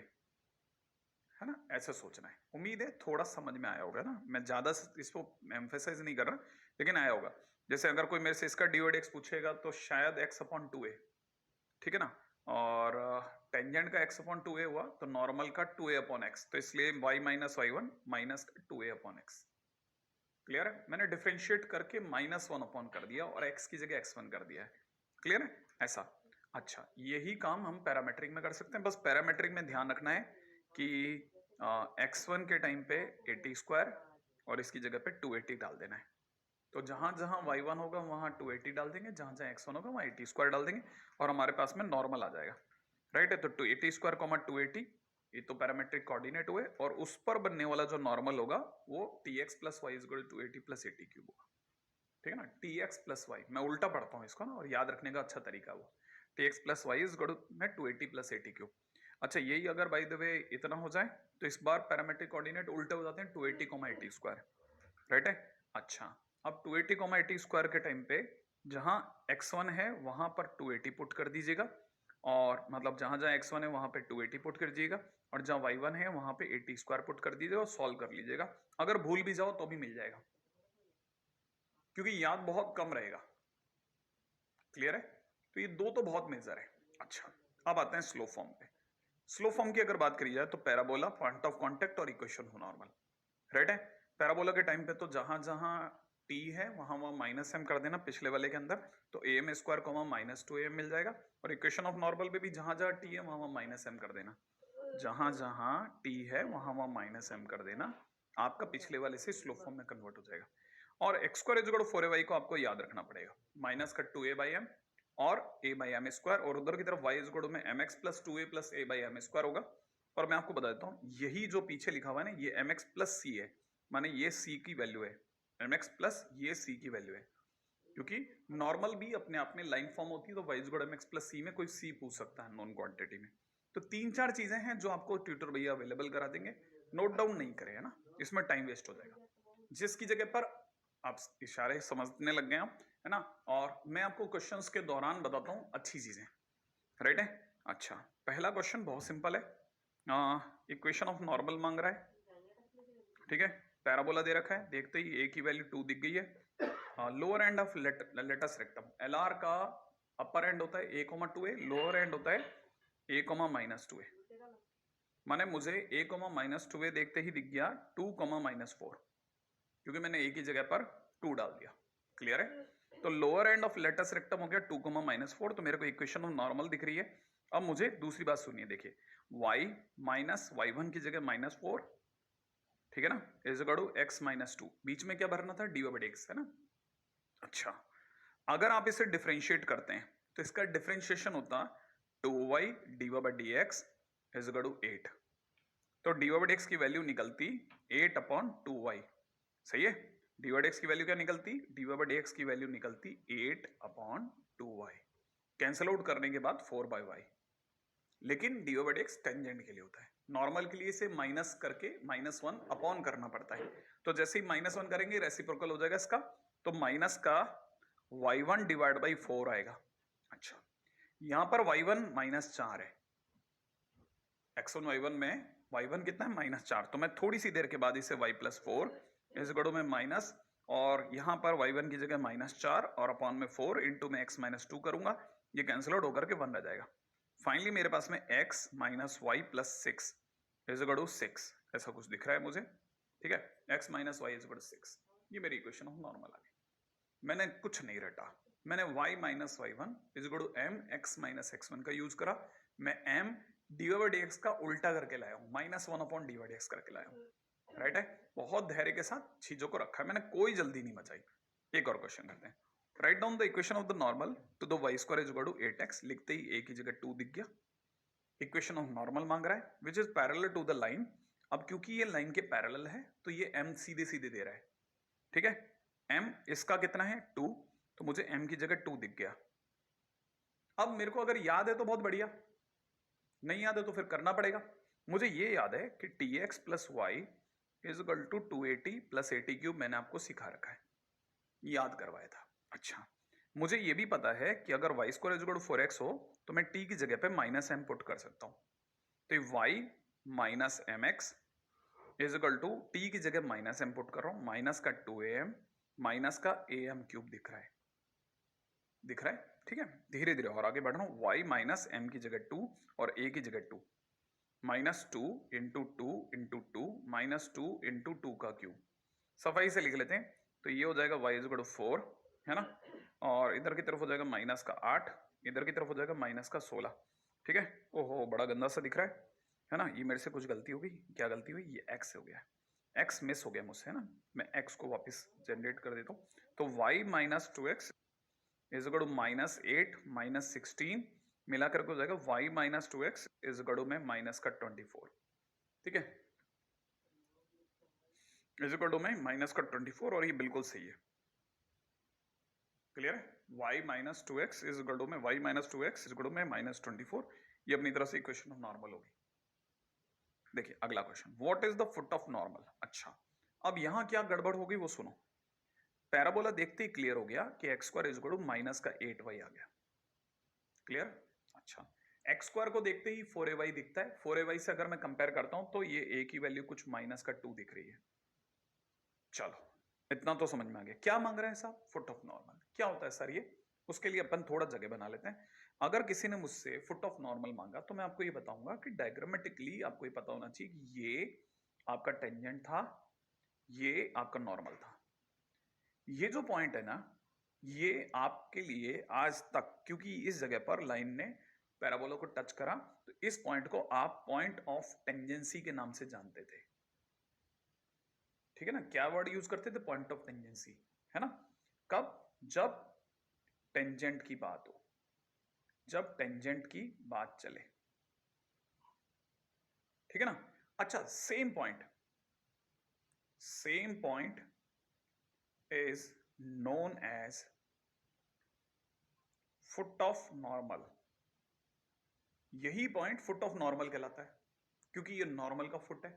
है ना। ऐसे सोचना है, उम्मीद है थोड़ा समझ में आया होगा ना। मैं ज्यादा इसको एम्फेसाइज नहीं कर रहा, लेकिन आया होगा। जैसे अगर कोई मेरे से इसका डिवाइड x पूछेगा तो शायद x अपॉन 2a, ठीक है ना, और टेंजेंट का x अपॉन 2a हुआ तो नॉर्मल का 2a अपॉन x, तो इसलिए y minus y one minus 2a upon x। Clear है, मैंने डिफरेंशिएट करके -1 अपॉन कर दिया और x की जगह x1 कर दिया है। क्लियर है ऐसा। अच्छा, यही काम हम पैरामेट्रिक में कर सकते हैं। बस पैरामेट्रिक में ध्यान रखना है कि x1 के टाइम पे 80 स्क्वायर और इसकी जगह पे 280 डाल देना है। तो जहां जहां y1 होगा वहां 280 डाल देंगे, जहां जहां x1 होगा वहां 80 स्क्वायर डाल देंगे और हमारे पास में नॉर्मल आ जाएगा। राइट है, तो 280 स्क्वायर कॉमा 280, ये तो पैरामेट्रिक कोऑर्डिनेट हुए, और उस पर बनने वाला जो नॉर्मल होगा वो tx plus y is equal to 280 plus 80 cube होगा। ठीक है ना, tx प्लस वाई, मैं उल्टा पढ़ता हूँ इसको ना, और याद रखने का अच्छा तरीका वो tx plus y is equal to 280 plus 80 cube. अच्छा, यही अगर बाय द वे इतना हो जाए तो इस बार पैरामेट्रिक कोऑर्डिनेट उल्टे हो जाते हैं, 280 80 स्क्वायर। राइट है, अच्छा, अब 280 80 स्क्वायर के टाइम पे जहां x1 है वहां पर 280 पुट कर दीजिएगा, और मतलब जहां जहां x1 है वहां पे 280 पुट कर दीजिएगा, और जहां y1 है वहां पे 80 स्क्वायर पुट कर दीजिएगा और सॉल्व कर लीजिएगा। अगर भूल भी जाओ तो भी मिल जाएगा, क्योंकि याद बहुत कम रहेगा। क्लियर है, तो ये दो तो बहुत मेजर है। अच्छा, अब आते हैं स्लो फॉर्म पे। स्लो फॉर्म की अगर बात करी जाए तो पैराबोला, पॉइंट ऑफ कांटेक्ट और इक्वेशन हो नॉर्मल। राइट है, पैराबोला के टाइम पे तो जहां जहां t है वहां वहां माइनस m कर देना पिछले वाले के अंदर, तो am square comma minus 2am मिल जाएगा। और इक्वेशन ऑफ नॉर्मल पे भी जहां जहां t है वहां वहां माइनस m कर देना, जहां जहां t है वहां वहां माइनस m कर देना, आपका पिछले वाले से स्लो फॉर्म में कन्वर्ट हो जाएगा। और x square is equal to 4ay को आपको याद रखना पड़ेगा, माइनस का 2a बाई m और a बाई m स्क्वायर, और उधर की तरफ y इज इक्वल टू में mx plus 2a plus a by m square होगा। और मैं आपको बता देता हूँ, यही जो पीछे लिखा हुआ है ना, ये mx प्लस c है, माने ये c की वैल्यू है, mx प्लस ये c की वैल्यू है, क्योंकि नॉर्मल भी अपने आप में लाइन फॉर्म होती है, तो y is equal to mx plus c में कोई c पूछ सकता है नॉन क्वांटिटी में। तो तीन चार चीजें हैं जो आपको ट्यूटर भैया अवेलेबल करा देंगे, नोट डाउन नहीं करें, है ना, इसमें टाइम वेस्ट हो जाएगा। जिसकी जगह पर आप इशारे समझने लग गए आप, है ना, और मैं आपको क्वेश्चंस के दौरान बताता हूँ अच्छी चीजें। राइट है, अच्छा, पहला क्वेश्चन बहुत सिंपल है, इक्वेशन ऑफ नॉर्मल मांग रहा है। ठीक है, पैराबोला दे रखा है, देखते ही a की वैल्यू 2 दिख गई है। Lower end of latus rectum, LR का अपर एंड होता है a, 2a, लोअर एंड होता है a, माइनस 2a। माने मुझे a, माइनस 2a देखते ही दिख गया 2, माइनस 4। क्योंकि मैंने ए की जगह पर 2 डाल दिया। क्लियर है? तो lower end of latus rectum हो गया 2, -4, तो मेरे को इक्वेशन ऑफ नॉर्मल दिख रही है। अब मुझे दूसरी बात सुनिए, देखिए y माइनस y1 की जगह -4, ठीक है ना, is equal to x minus 2, बीच में क्या भरना था, dy/dx, है ना। अच्छा, अगर आप इसे डिफरेंशिएट करते हैं तो इसका डिफरेंशिएशन होता 2y dy/dx is equal to 8, तो dy/dx की वैल्यू निकलती 8/2y, सही है। dy/dx की वैल्यू क्या निकलती, dy/dx की वैल्यू निकलती 8/2y, कैंसल आउट करने के बाद 4/y, लेकिन dy/dx टेंजेंट के लिए होता है, नॉर्मल के लिए इसे माइनस करके -1 अपॉन करना पड़ता है। तो जैसे ही -1 करेंगे रेसिप्रोकल हो जाएगा इसका, तो माइनस का y1 डिवाइड बाई 4 आएगा। अच्छा, यहां पर y1 -4 है, x1 y1 में y1 कितना है, -4, तो मैं थोड़ी सी देर के बाद इसे y+4 इस गड़ो में माइनस, और यहां पर y1 की जगह -4 और अपॉन में 4 इंटू में x -2 करूंगा, ये कैंसिल आउट होकर के 1 रह जाएगा। फाइनली मेरे पास में x minus y plus 6 is equal to 6 ऐसा कुछ दिख रहा है मुझे, ठीक है, x minus y is equal to 6, ये मेरी इक्वेशन ऑफ नॉर्मल आ गई। मैंने कुछ नहीं रटा, मैंने y minus y1 is equal to m x minus x1 का यूज करा, मैं m dy/dx का उल्टा करके लाया हूं, -1/dy/dx करके लाया हूं, राइट है। बहुत धैर्य के साथ चीजों को रखा है मैंने, कोई जल्दी नहीं मचाई। एक और क्वेश्चन करते हैं, write down the equation of the normal to the y² is equal to 8x, लिखते ही a की जगह 2 दिख गया। इक्वेशन ऑफ नॉर्मल मांग रहा है which is parallel to the line, अब क्योंकि ये लाइन के पैरेलल है तो ये m सीधे सीधे दे रहा है, ठीक है, m इसका कितना है 2, तो मुझे m की जगह 2 दिख गया। अब मेरे को अगर याद है तो बहुत बढ़िया, नहीं याद है तो फिर करना पड़ेगा। मुझे ये याद है कि tx plus y is equal to 280 plus 80 cube, मैंने आपको सिखा रखा है, याद करवाया था। अच्छा, मुझे ये भी पता है कि अगर y² is equal to 4x हो तो मैं t की जगह पे -m पुट कर सकता हूं, तो y minus mx is equal to t की जगह -m पुट कर रहा हूं, माइनस का 2am माइनस का am क्यूब दिख रहा है, दिख रहा है, ठीक है। धीरे धीरे और आगे बढ़ रहा हूं, y माइनस m की जगह 2 और a की जगह 2, -2 इंटू 2 इंटू 2 -2 इंटू 2 का क्यूब, सफाई से लिख लेते हैं, तो ये हो जाएगा y इज इक्वल टू 4, है ना, और इधर की तरफ हो जाएगा माइनस का 8, इधर की तरफ हो जाएगा माइनस का 16, ठीक है। ओहो बड़ा गंदा सा दिख रहा है ना, ये मेरे से कुछ गलती हो गई, क्या गलती हुई, ये x हो गया, x मिस हो गया मुझसे, है ना, मैं x को वापस जनरेट कर देता हूँ, तो y minus 2x is equal to -8 -16 मिलाकर के हो जाएगा y minus 2x is equal to में माइनस का 24, ठीक है, इज इक्वल टू में माइनस का 24, और ये बिल्कुल सही है, क्लियर है। y minus 2x is equal to में y minus 2x is equal to में -24, ये अपनी तरफ से इक्वेशन ऑफ नॉर्मल होगी। देखिए अगला question, what is the foot of normal. अच्छा, अब यहां क्या गड़बड़ हो गई वो सुनो, पैराबोला देखते ही क्लियर हो गया कि x² is equal to minus का 8y आ गया, क्लियर। अच्छा, x² को देखते ही 4ay दिखता है, 4ay से अगर मैं कंपेयर करता हूं तो ये a की वैल्यू कुछ माइनस का 2 दिख रही है। चलो इतना तो समझ में आ गया, क्या मांग रहे हैं साहब, फुट ऑफ नॉर्मल क्या होता है सर ये, उसके लिए अपन थोड़ा जगह बना लेते हैं। अगर किसी ने मुझसे फुट ऑफ नॉर्मल मांगा तो मैं आपको ये बताऊंगा कि डायग्रामेटिकली आपको ये पता होना चाहिए कि ये आपका टेंजेंट था, ये आपका नॉर्मल था, ये जो पॉइंट है ना ये आपके लिए आज तक, क्योंकि इस जगह पर लाइन ने पैराबोला को टच करा, तो इस पॉइंट को आप पॉइंट ऑफ टेंजेंसी के नाम से जानते थे, ठीक है ना। क्या वर्ड यूज करते थे, पॉइंट ऑफ टेंजेंसी, है ना। कब, जब टेंजेंट की बात हो, जब टेंजेंट की बात चले, ठीक है ना। अच्छा, same point is known as foot of normal, यही पॉइंट फुट ऑफ नॉर्मल कहलाता है क्योंकि ये नॉर्मल का फुट है,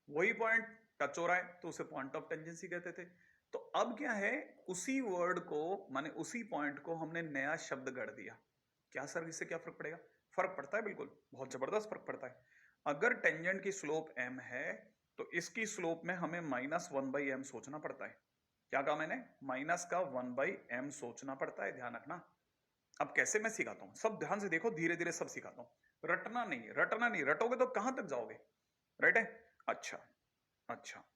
वही पॉइंट टच हो रहा है तो उसे पॉइंट ऑफ टेंजेंसी कहते थे। तो अब क्या है, उसी वर्ड को माने उसी पॉइंट को हमने नया शब्द गढ़ दिया, क्या सर इससे क्या फर्क पड़ेगा, फर्क पड़ता है, बिल्कुल बहुत जबरदस्त फर्क पड़ता है। अगर टेंजेंट की स्लोप m है तो इसकी स्लोप में हमें -1/m सोचना पड़ता है, क्या कहा मैंने, माइनस का 1/m सोचना पड़ता है, ध्यान रखना। अब कैसे मैं सिखाता हूं, सब ध्यान से देखो, धीरे धीरे सब सिखाता हूं, रटना नहीं, रटोगे तो कहां तक जाओगे, राइट है। अच्छा,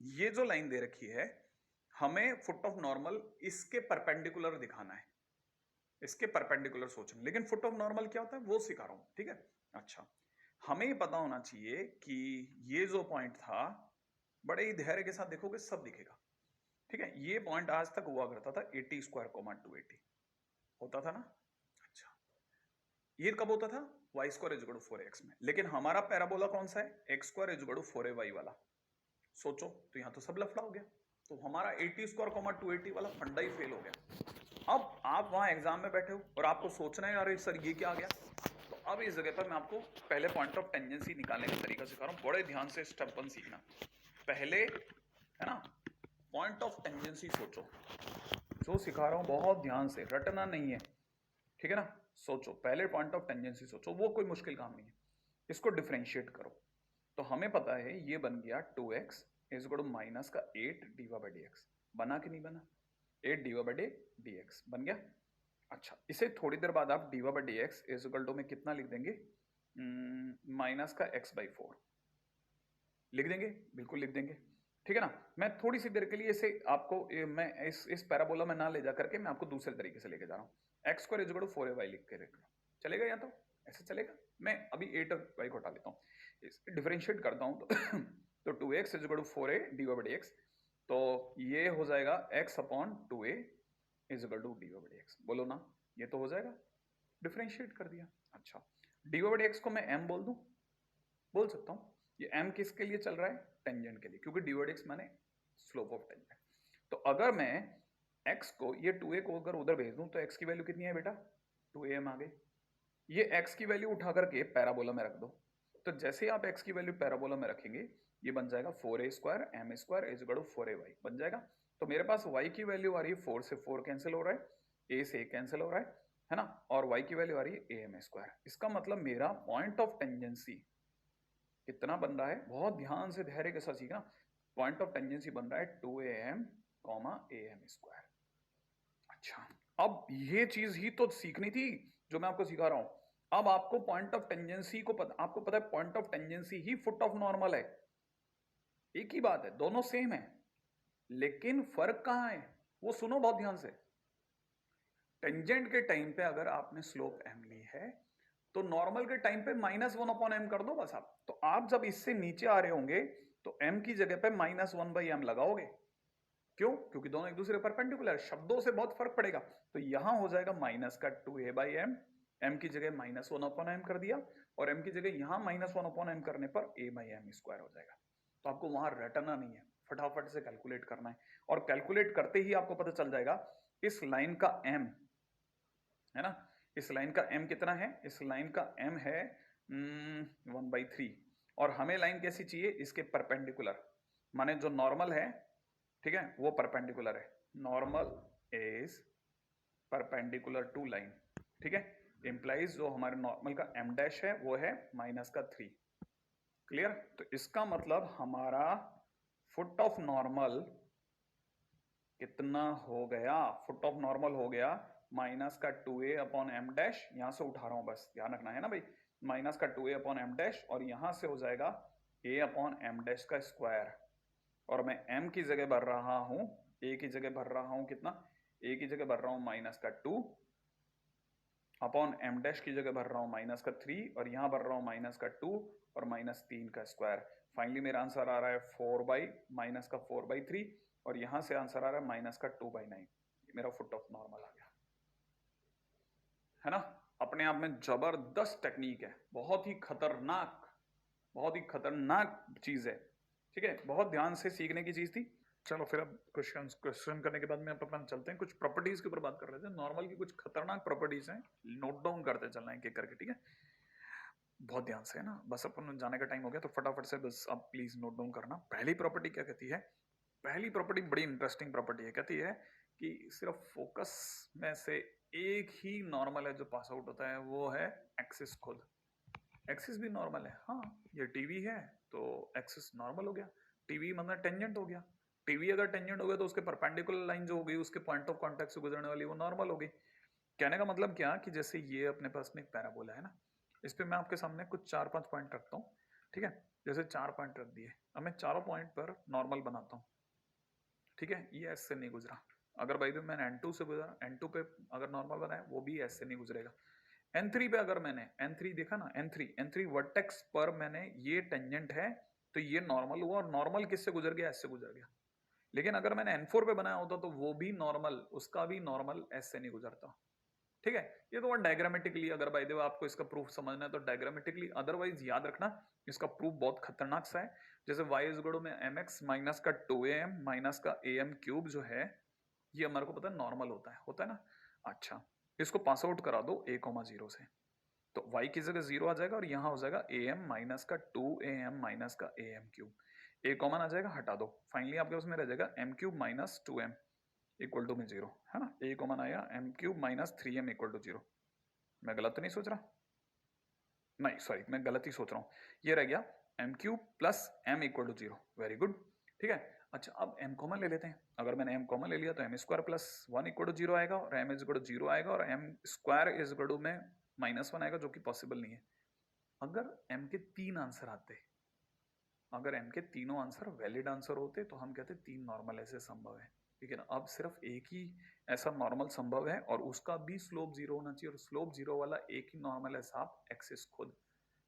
ये जो लाइन दे रखी है हमें फुट ऑफ नॉर्मल इसके परपेंडिकुलर दिखाना है, इसके परपेंडिकुलर सोचना, लेकिन फुट ऑफ नॉर्मल क्या होता है वो सिखा रहा हूं, ठीक है। अच्छा, हमें ये पता होना चाहिए कि ये जो पॉइंट था, बड़े ही धैर्य के साथ देखोगे सब दिखेगा, ठीक है। ये पॉइंट आज तक हुआ करता था 80 स्क्वायर कोमा 280 होता था ना। अच्छा, ये कब होता था? Y square is equal to 4x में, लेकिन हमारा पैराबोला कौन सा है? X square is equal to 4ay वाला। सोचो तो यहां तो सब लफड़ा हो गया, तो हमारा 80 स्क्वायर कोमा 280 वाला फंडा ही फेल हो गया। अब आप वहां एग्जाम में बैठे हो और आपको सोचना है अरे सर ये क्या आ गया, तो अब इस जगह पर मैं आपको पहले पॉइंट ऑफ टेंजेंसी निकालने का तरीका सिखा रहा हूं, बड़े ध्यान से स्टेप 1 सीखना। पहले है ना, पॉइंट ऑफ टेंजेंसी सोचो, जो सिखा रहा हूं बहुत ध्यान से, रटना नहीं है, ठीक है ना। सोचो, पहले पॉइंट ऑफ टेंजेंसी सोचो, वो कोई मुश्किल काम नहीं है, इसको डिफरेंशिएट करो। तो हमें पता है ये बन गया 2x is equal to minus का 8 डीवा बाई डी एक्स। बना कि नहीं बना? 8 डीवा बाई डी एक्स बन गया। अच्छा, इसे थोड़ी देर बाद आप d y by d x is equal to में कितना लिख देंगे? माइनस का x बाई 4 लिख देंगे, बिल्कुल लिख देंगे, ठीक है ना। मैं थोड़ी सी देर के लिए इसे आपको मैं इस पैराबोला में ना ले जा करके मैं आपको दूसरे तरीके से लेके जा रहा हूँ। X square is equal to 4ay लिख के रख, चलेगा? या तो ऐसे चलेगा, मैं अभी 8y को हटा लेता हूँ, डिफरेंशिएट करता हूँ तो 2x is equal to 4a d by x, तो ये हो जाएगा x अपॉन 2a is equal to d by x. बोलो ना, ये तो हो जाएगा, डिफरेंशिएट कर दिया। अच्छा, डी बाई एक्स को मैं m बोल दूं? बोल सकता हूँ। ये m किसके लिए चल रहा है? टेंजेंट के लिए, क्योंकि डी बाई एक्स माने स्लोप ऑफ टेंजेंट। तो अगर मैं x को, ये 2a को अगर उधर भेज दूं तो x की वैल्यू कितनी है बेटा? 2am आ गई। ये x की वैल्यू उठा करके पैराबोला में रख दो, तो जैसे ही आप x की वैल्यू पैराबोला में रखेंगे ये बन जाएगा 4a square m square is equal to 4ay बन जाएगा। तो मेरे पास y की वैल्यू आ रही है 4 से 4 कैंसिल हो रहा है, a से a कैंसिल हो रहा है ना, और y की वैल्यू आ रही है am स्क्वायर। इसका मतलब मेरा पॉइंट ऑफ टेंजेंसी कितना बन रहा है? बहुत ध्यान से धैर्य के साथ सीखना। पॉइंट ऑफ टेंजेंसी बन रहा है 2am कॉमा am स्क्वायर। अच्छा, अब ये चीज ही तो सीखनी थी जो मैं आपको सिखा रहा हूं। अब आपको पॉइंट ऑफ टेंजेंसी को आपको पता है point of tangency he foot of normal है, एक ही बात है, दोनों सेम है, लेकिन फर्क कहां है वो सुनो बहुत ध्यान से। टेंजेंट के टाइम पे अगर आपने स्लोप m ली है तो नॉर्मल के टाइम पे -1 अपॉन m कर दो बस आप। तो आप जब इससे नीचे आ रहे होंगे तो m की जगह पे -1 बाई m लगाओगे। क्यों? क्योंकि दोनों एक दूसरे परपेंडिकुलर, शब्दों से बहुत फर्क पड़ेगा। तो यहां हो जाएगा माइनस का 2a बाई m, m की जगह -1 अपॉन m कर दिया, और m की जगह यहां -1 अपॉन m करने पर a बाई m स्क्वायर हो जाएगा। तो आपको वहां रटना नहीं है, फटाफट से कैलकुलेट करना है, और कैलकुलेट करते ही आपको पता चल जाएगा इस लाइन का m है ना, इस लाइन का m कितना है? इस लाइन का m है 1/3, और हमें लाइन कैसी चाहिए? इसके परपेंडिकुलर, माने जो नॉर्मल है, ठीक है, वो परपेंडिकुलर है। Normal is perpendicular to line, ठीक है, इंप्लाइज जो हमारे नॉर्मल का m डैश है वो है -3। क्लियर? तो इसका मतलब हमारा फुट ऑफ नॉर्मल कितना हो गया? फुट ऑफ नॉर्मल हो गया माइनस का 2a अपॉन m डैश, यहां से उठा रहा हूं बस, ध्यान रखना है ना भाई, माइनस का 2a अपॉन m डैश, और यहां से हो जाएगा a अपॉन m डैश का स्क्वायर, और मैं m की जगह भर रहा हूं, a की जगह भर रहा हूं कितना? a की जगह भर रहा हूं माइनस का 2 अपॉन m डैश की जगह भर रहा हूं माइनस का 3, और यहां भर रहा हूं माइनस का 2 और -3 का स्क्वायर। फाइनली मेरा आंसर आ रहा है 4/-4/3, और यहां से आंसर आ रहा है -2/9। मेरा फुट ऑफ नॉर्मल आ गया, है ना। अपने आप में जबरदस्त टेक्निक है, बहुत ही खतरनाक, बहुत ही खतरनाक चीज है, ठीक है, बहुत ध्यान से सीखने की चीज थी। चलो फिर अब क्वेश्चन करने के बाद में अपन चलते हैं, कुछ प्रॉपर्टीज के ऊपर बात कर रहे थे, नॉर्मल की कुछ खतरनाक प्रॉपर्टीज हैं, नोट डाउन करते चलना है एक एक करके, ठीक है, बहुत ध्यान से, है ना। बस अपन जाने का टाइम हो गया तो फटाफट से बस आप प्लीज नोट डाउन करना। पहली प्रॉपर्टी क्या कहती है? पहली प्रॉपर्टी बड़ी इंटरेस्टिंग प्रॉपर्टी है, कहती है कि सिर्फ फोकस में से एक ही नॉर्मल है जो पास आउट होता है, वो है एक्सिस खुद। एक्सिस भी नॉर्मल है, हाँ, ये टीवी है तो एक्सिस नॉर्मल हो गया, टीवी मतलब टेंजेंट हो गया, टीवी अगर टेंजेंट हो गया तो उसके परपेंडिकुलर लाइन जो होगी उसके पॉइंट ऑफ कांटेक्ट से गुजरने वाली वो नॉर्मल हो गई। कहने का मतलब क्या कि जैसे ये अपने पास में एक पैराबोला है ना, इस पे मैं आपके सामने कुछ 4-5 पॉइंट रखता हूँ, ठीक है, जैसे 4 पॉइंट रख दिए, अब मैं चारों पॉइंट पर नॉर्मल बनाता हूँ, ठीक है, ये एस से नहीं गुजरा। अगर भाई मैंने N2 से गुजरा, N2 पे अगर नॉर्मल बनाया वो भी एस से नहीं गुजरेगा। N3 पे अगर मैंने N3 देखा ना, N3 वर्टेक्स पर मैंने ये टेंजेंट है तो ये नॉर्मल हुआ, और नॉर्मल किससे गुजर गया, एस से गुजर गया। लेकिन अगर मैंने N4 पे बनाया होता तो वो भी नॉर्मल, उसका भी नॉर्मल एस से नहीं गुजरता। ठीक है, ये तो डायग्रामेटिकली, अगर बाय द वे आपको इसका प्रूफ समझना है तो डायग्रामेटिकली, अदरवाइज याद रखना इसका प्रूफ बहुत खतरनाक सा है। जैसे y इज इक्वल टू में mx माइनस का 2am माइनस का am क्यूब जो है, ये हमारे को पता है नॉर्मल होता है ना। अच्छा, इसको पास आउट करा दो a, 0 से, तो y की जगह 0 आ जाएगा और यहाँ हो जाएगा am माइनस का 2am माइनस का am क्यूब, a कॉमन आ जाएगा, हटा दो, फाइनली आपके पास में रह जाएगा m cube minus 2m equal to में 0, है ना। a कॉमन आया, m cube minus 3m equal to 0। मैं गलत तो नहीं सोच रहा? नहीं सॉरी, मैं गलत ही सोच रहा हूँ। ये रह गया m cube plus m equal to 0। Very good, ठीक है। अच्छा, अब m कॉमन ले लेते हैं। अगर मैंने m कॉमन ले लिया तो m square plus 1 equal to 0 आएगा, और m इज इक्वल टू 0 आएगा, और m square is equal to में -1 आएगा, जो कि पॉसिबल नहीं है। अगर m के 3 आंसर आते, अगर m के तीनों आंसर वैलिड आंसर होते तो हम कहते 3 नॉर्मल ऐसे संभव है। लेकिन अब सिर्फ एक ही ऐसा नॉर्मल संभव है, और उसका भी स्लोप 0 होना चाहिए, और स्लोप 0 वाला एक ही नॉर्मल है साहब, एक्सिस खुद।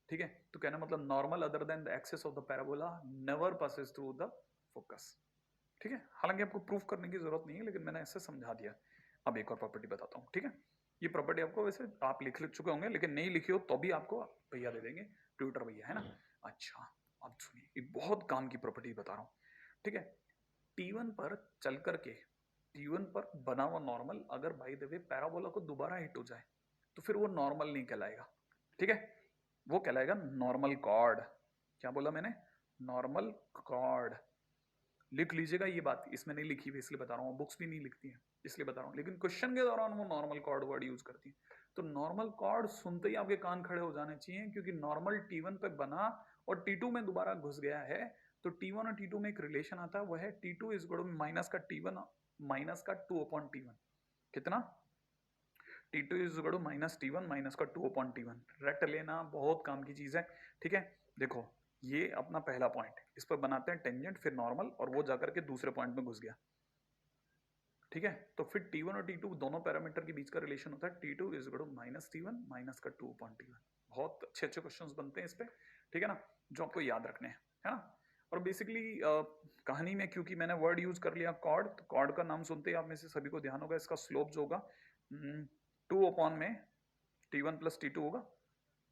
ठीक है, तो कहना मतलब normal other than the axis of the parabola never passes through the focus. ठीक है, हालांकि आपको प्रूफ करने की जरूरत नहीं है, लेकिन मैंने ऐसे समझा दिया। अब एक और प्रॉपर्टी बताता हूँ, ठीक है। ये प्रॉपर्टी आपको वैसे आप लिख चुके होंगे, लेकिन नहीं लिखी हो तो भी आपको भैया दे देंगे, ट्यूटर भैया, है ना। अच्छा, अब सुनिए, एक बहुत काम की प्रॉपर्टी बता रहा हूँ, ठीक है। T1 पर चल करके, T1 पर बना हुआ नॉर्मल अगर बाय द वे पैराबोला को दोबारा हिट हो जाए तो फिर वो नॉर्मल नहीं कहलाएगा, ठीक है, वो कहलाएगा नॉर्मल कॉर्ड। क्या बोला मैंने? Normal cord. लिख लीजिएगा ये बात, इसमें नहीं लिखी हुई इसलिए बता रहा हूँ, बुक्स भी नहीं लिखती हैं इसलिए बता रहा हूँ, लेकिन क्वेश्चन के दौरान वो नॉर्मल कॉर्ड वर्ड यूज करती है। तो नॉर्मल कॉर्ड सुनते ही आपके कान खड़े हो जाने चाहिए, क्योंकि नॉर्मल T1 पे बना और T2 में दोबारा घुस गया है, तो T1 और T2 में एक रिलेशन आता है, वह है T2 is equal to minus का T1 माइनस का 2/T1। कितना? T2 is equal to minus T1 minus का 2/T1। रट लेना, बहुत काम की चीज है, ठीक है। देखो, ये अपना पहला पॉइंट, इस पर बनाते हैं टेंजेंट, फिर नॉर्मल, और वो जाकर के दूसरे पॉइंट में घुस गया, ठीक है। तो फिर T1 और T2 दोनों पैरामीटर के बीच का रिलेशन होता है T2 is equal to minus T1 minus का 2/T1। बहुत अच्छे अच्छे क्वेश्चंस बनते हैं इस पे, ठीक है ना, जो आपको याद रखने हैं, है ना। और बेसिकली कहानी में क्योंकि मैंने वर्ड यूज कर लिया कॉर्ड, तो कॉर्ड का नाम सुनते ही आप में से सभी को ध्यान होगा, इसका स्लोप जो होगा 2 में T1 प्लस T2 होगा।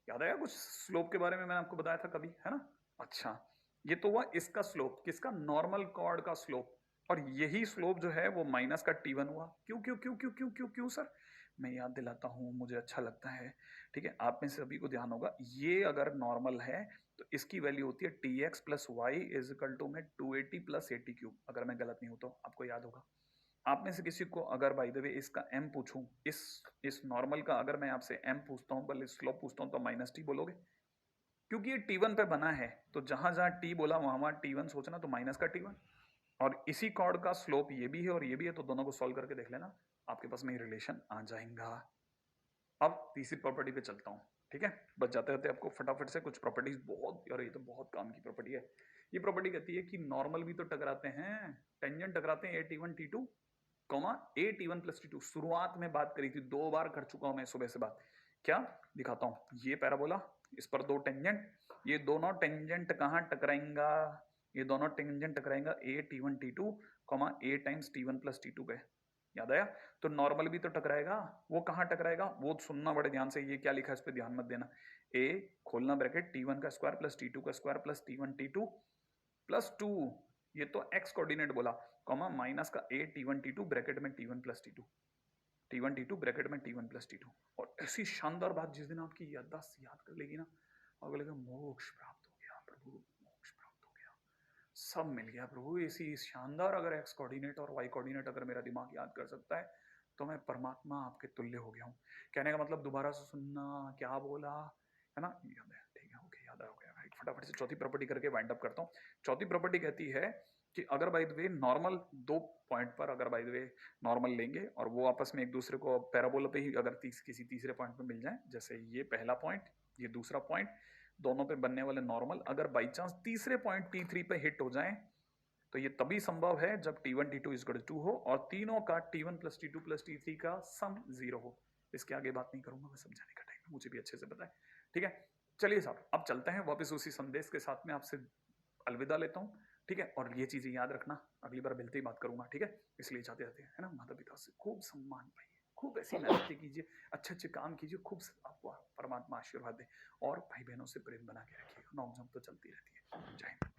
याद आया कुछ स्लोप के बारे में? मैंने आपको बताया था कभी, है ना। अच्छा, ये तो हुआ इसका स्लोप, किसका? नॉर्मल कॉर्ड का स्लोप। और यही स्लोप जो है वो माइनस का T1 हुआ। क्यों क्यों क्यों क्यों क्यों क्यों क्यों सर? मैं याद दिलाता हूँ, मुझे अच्छा लगता है, ठीक है। आप में से सभी को ध्यान होगा, ये अगर नॉर्मल है तो इसकी वैल्यू होती है Tx plus y is equal to में 280 प्लस 80 क्यूब, अगर मैं गलत नहीं हूं तो, आपको याद होगा। आप में से किसी को अगर बाय द वे इसका m पूछूं, इस नॉर्मल का अगर मैं आपसे m पूछता हूं, बल्कि स्लोप पूछता हूं, तो माइनस टी बोलोगे, क्योंकि ये T1 पे बना है, तो जहां जहां t बोला वहां वहां T1 सोचना, तो माइनस का T1। और इसी कॉर्ड का स्लोप ये भी है और ये भी है, तो दोनों को सॉल्व करके देख लेना, आपके पास में ये रिलेशन आ जाएगा। अब तीसरी प्रॉपर्टी पे चलता हूँ, ठीक है। बच जाते रहते आपको फटाफट से कुछ प्रॉपर्टीज, बहुत यार ये तो बहुत काम की प्रॉपर्टी है। ये प्रॉपर्टी कहती है कि नॉर्मल भी तो टकराते हैं, टेंजेंट टकराते हैं T1 T2 comma T1 plus T2। शुरुआत में बात करी थी, 2 बार कर चुका हूं मैं सुबह से बात। क्या दिखाता हूं? ये पैराबोला, इस पर 2 टेंजेंट, ये दोनों टेंजेंट कहां टकराएंगा? ये दोनों टेंजेंट टकराएंगा T1 T2 comma A times T1 plus T2 पे। याद आया? तो नॉर्मल भी तो टकराएगा, वो कहां टकराएगा वो सुनना बड़े ध्यान से, ये क्या लिखा है इस पे ध्यान मत देना। A खोलना ब्रैकेट T1 का स्क्वायर प्लस T2 का square plus T1 T2 plus 2, ये तो x कोऑर्डिनेट बोला, कॉमा माइनस का T1 T2 ब्रैकेट में T1 plus T2, T1 T2 bracket में T1 प्लस T2। और ऐसी शानदार बात जिस दिन आपकी याददाश्त याद कर लेगी ना, आपको लगेगा मोक्ष प्राप्त हो गया प्रभु, मोक्ष प्राप्त हो गया, सब मिल गया प्रभु। ऐसी शानदार अगर x कोऑर्डिनेट और y कोऑर्डिनेट अगर मेरा दिमाग याद कर सकता है, तो मैं परमात्मा आपके तुल्य हो गया हूँ। कहने का मतलब दोबारा से सुनना, क्या बोला, है ना, याद है, ठीक है, ओके, याद हो गया। फटाफट से चौथी प्रॉपर्टी करके वाइंड अप करता हूँ। चौथी प्रॉपर्टी कहती है कि अगर by the way normal 2 point पर अगर बाय द वे नॉर्मल लेंगे और वो आपस में एक दूसरे को पैराबोला पे ही अगर किसी तीसरे पॉइंट पे मिल जाए, जैसे ये पहला पॉइंट, ये दूसरा पॉइंट, दोनों पे बनने वाले नॉर्मल अगर बाई चांस तीसरे पॉइंट T3 पे हिट हो जाए, तो ये तभी संभव है जब T1 T2 is equal to 2 हो और तीनों का T1 plus T2 plus T3 का सम 0 हो। इसके आगे बात नहीं करूंगा, मैं समझाने का टाइम मुझे भी अच्छे से पता है। ठीक है, चलिए साहब अब चलते हैं वापस उसी संदेश के साथ में आपसे अलविदा लेता हूँ। ठीक है, और ये चीजें याद रखना, अगली बार मिलते ही बात करूंगा। ठीक है, इसलिए जाते जाते है ना, माता पिता से खूब सम्मान पाइए, खूब ऐसी मेहनत कीजिए, अच्छे अच्छे काम कीजिए, खूब आपको परमात्मा आशीर्वाद दे, और भाई बहनों से प्रेम बना के रखिए। नौक झोंक तो चलती रहती है। जय हिंद।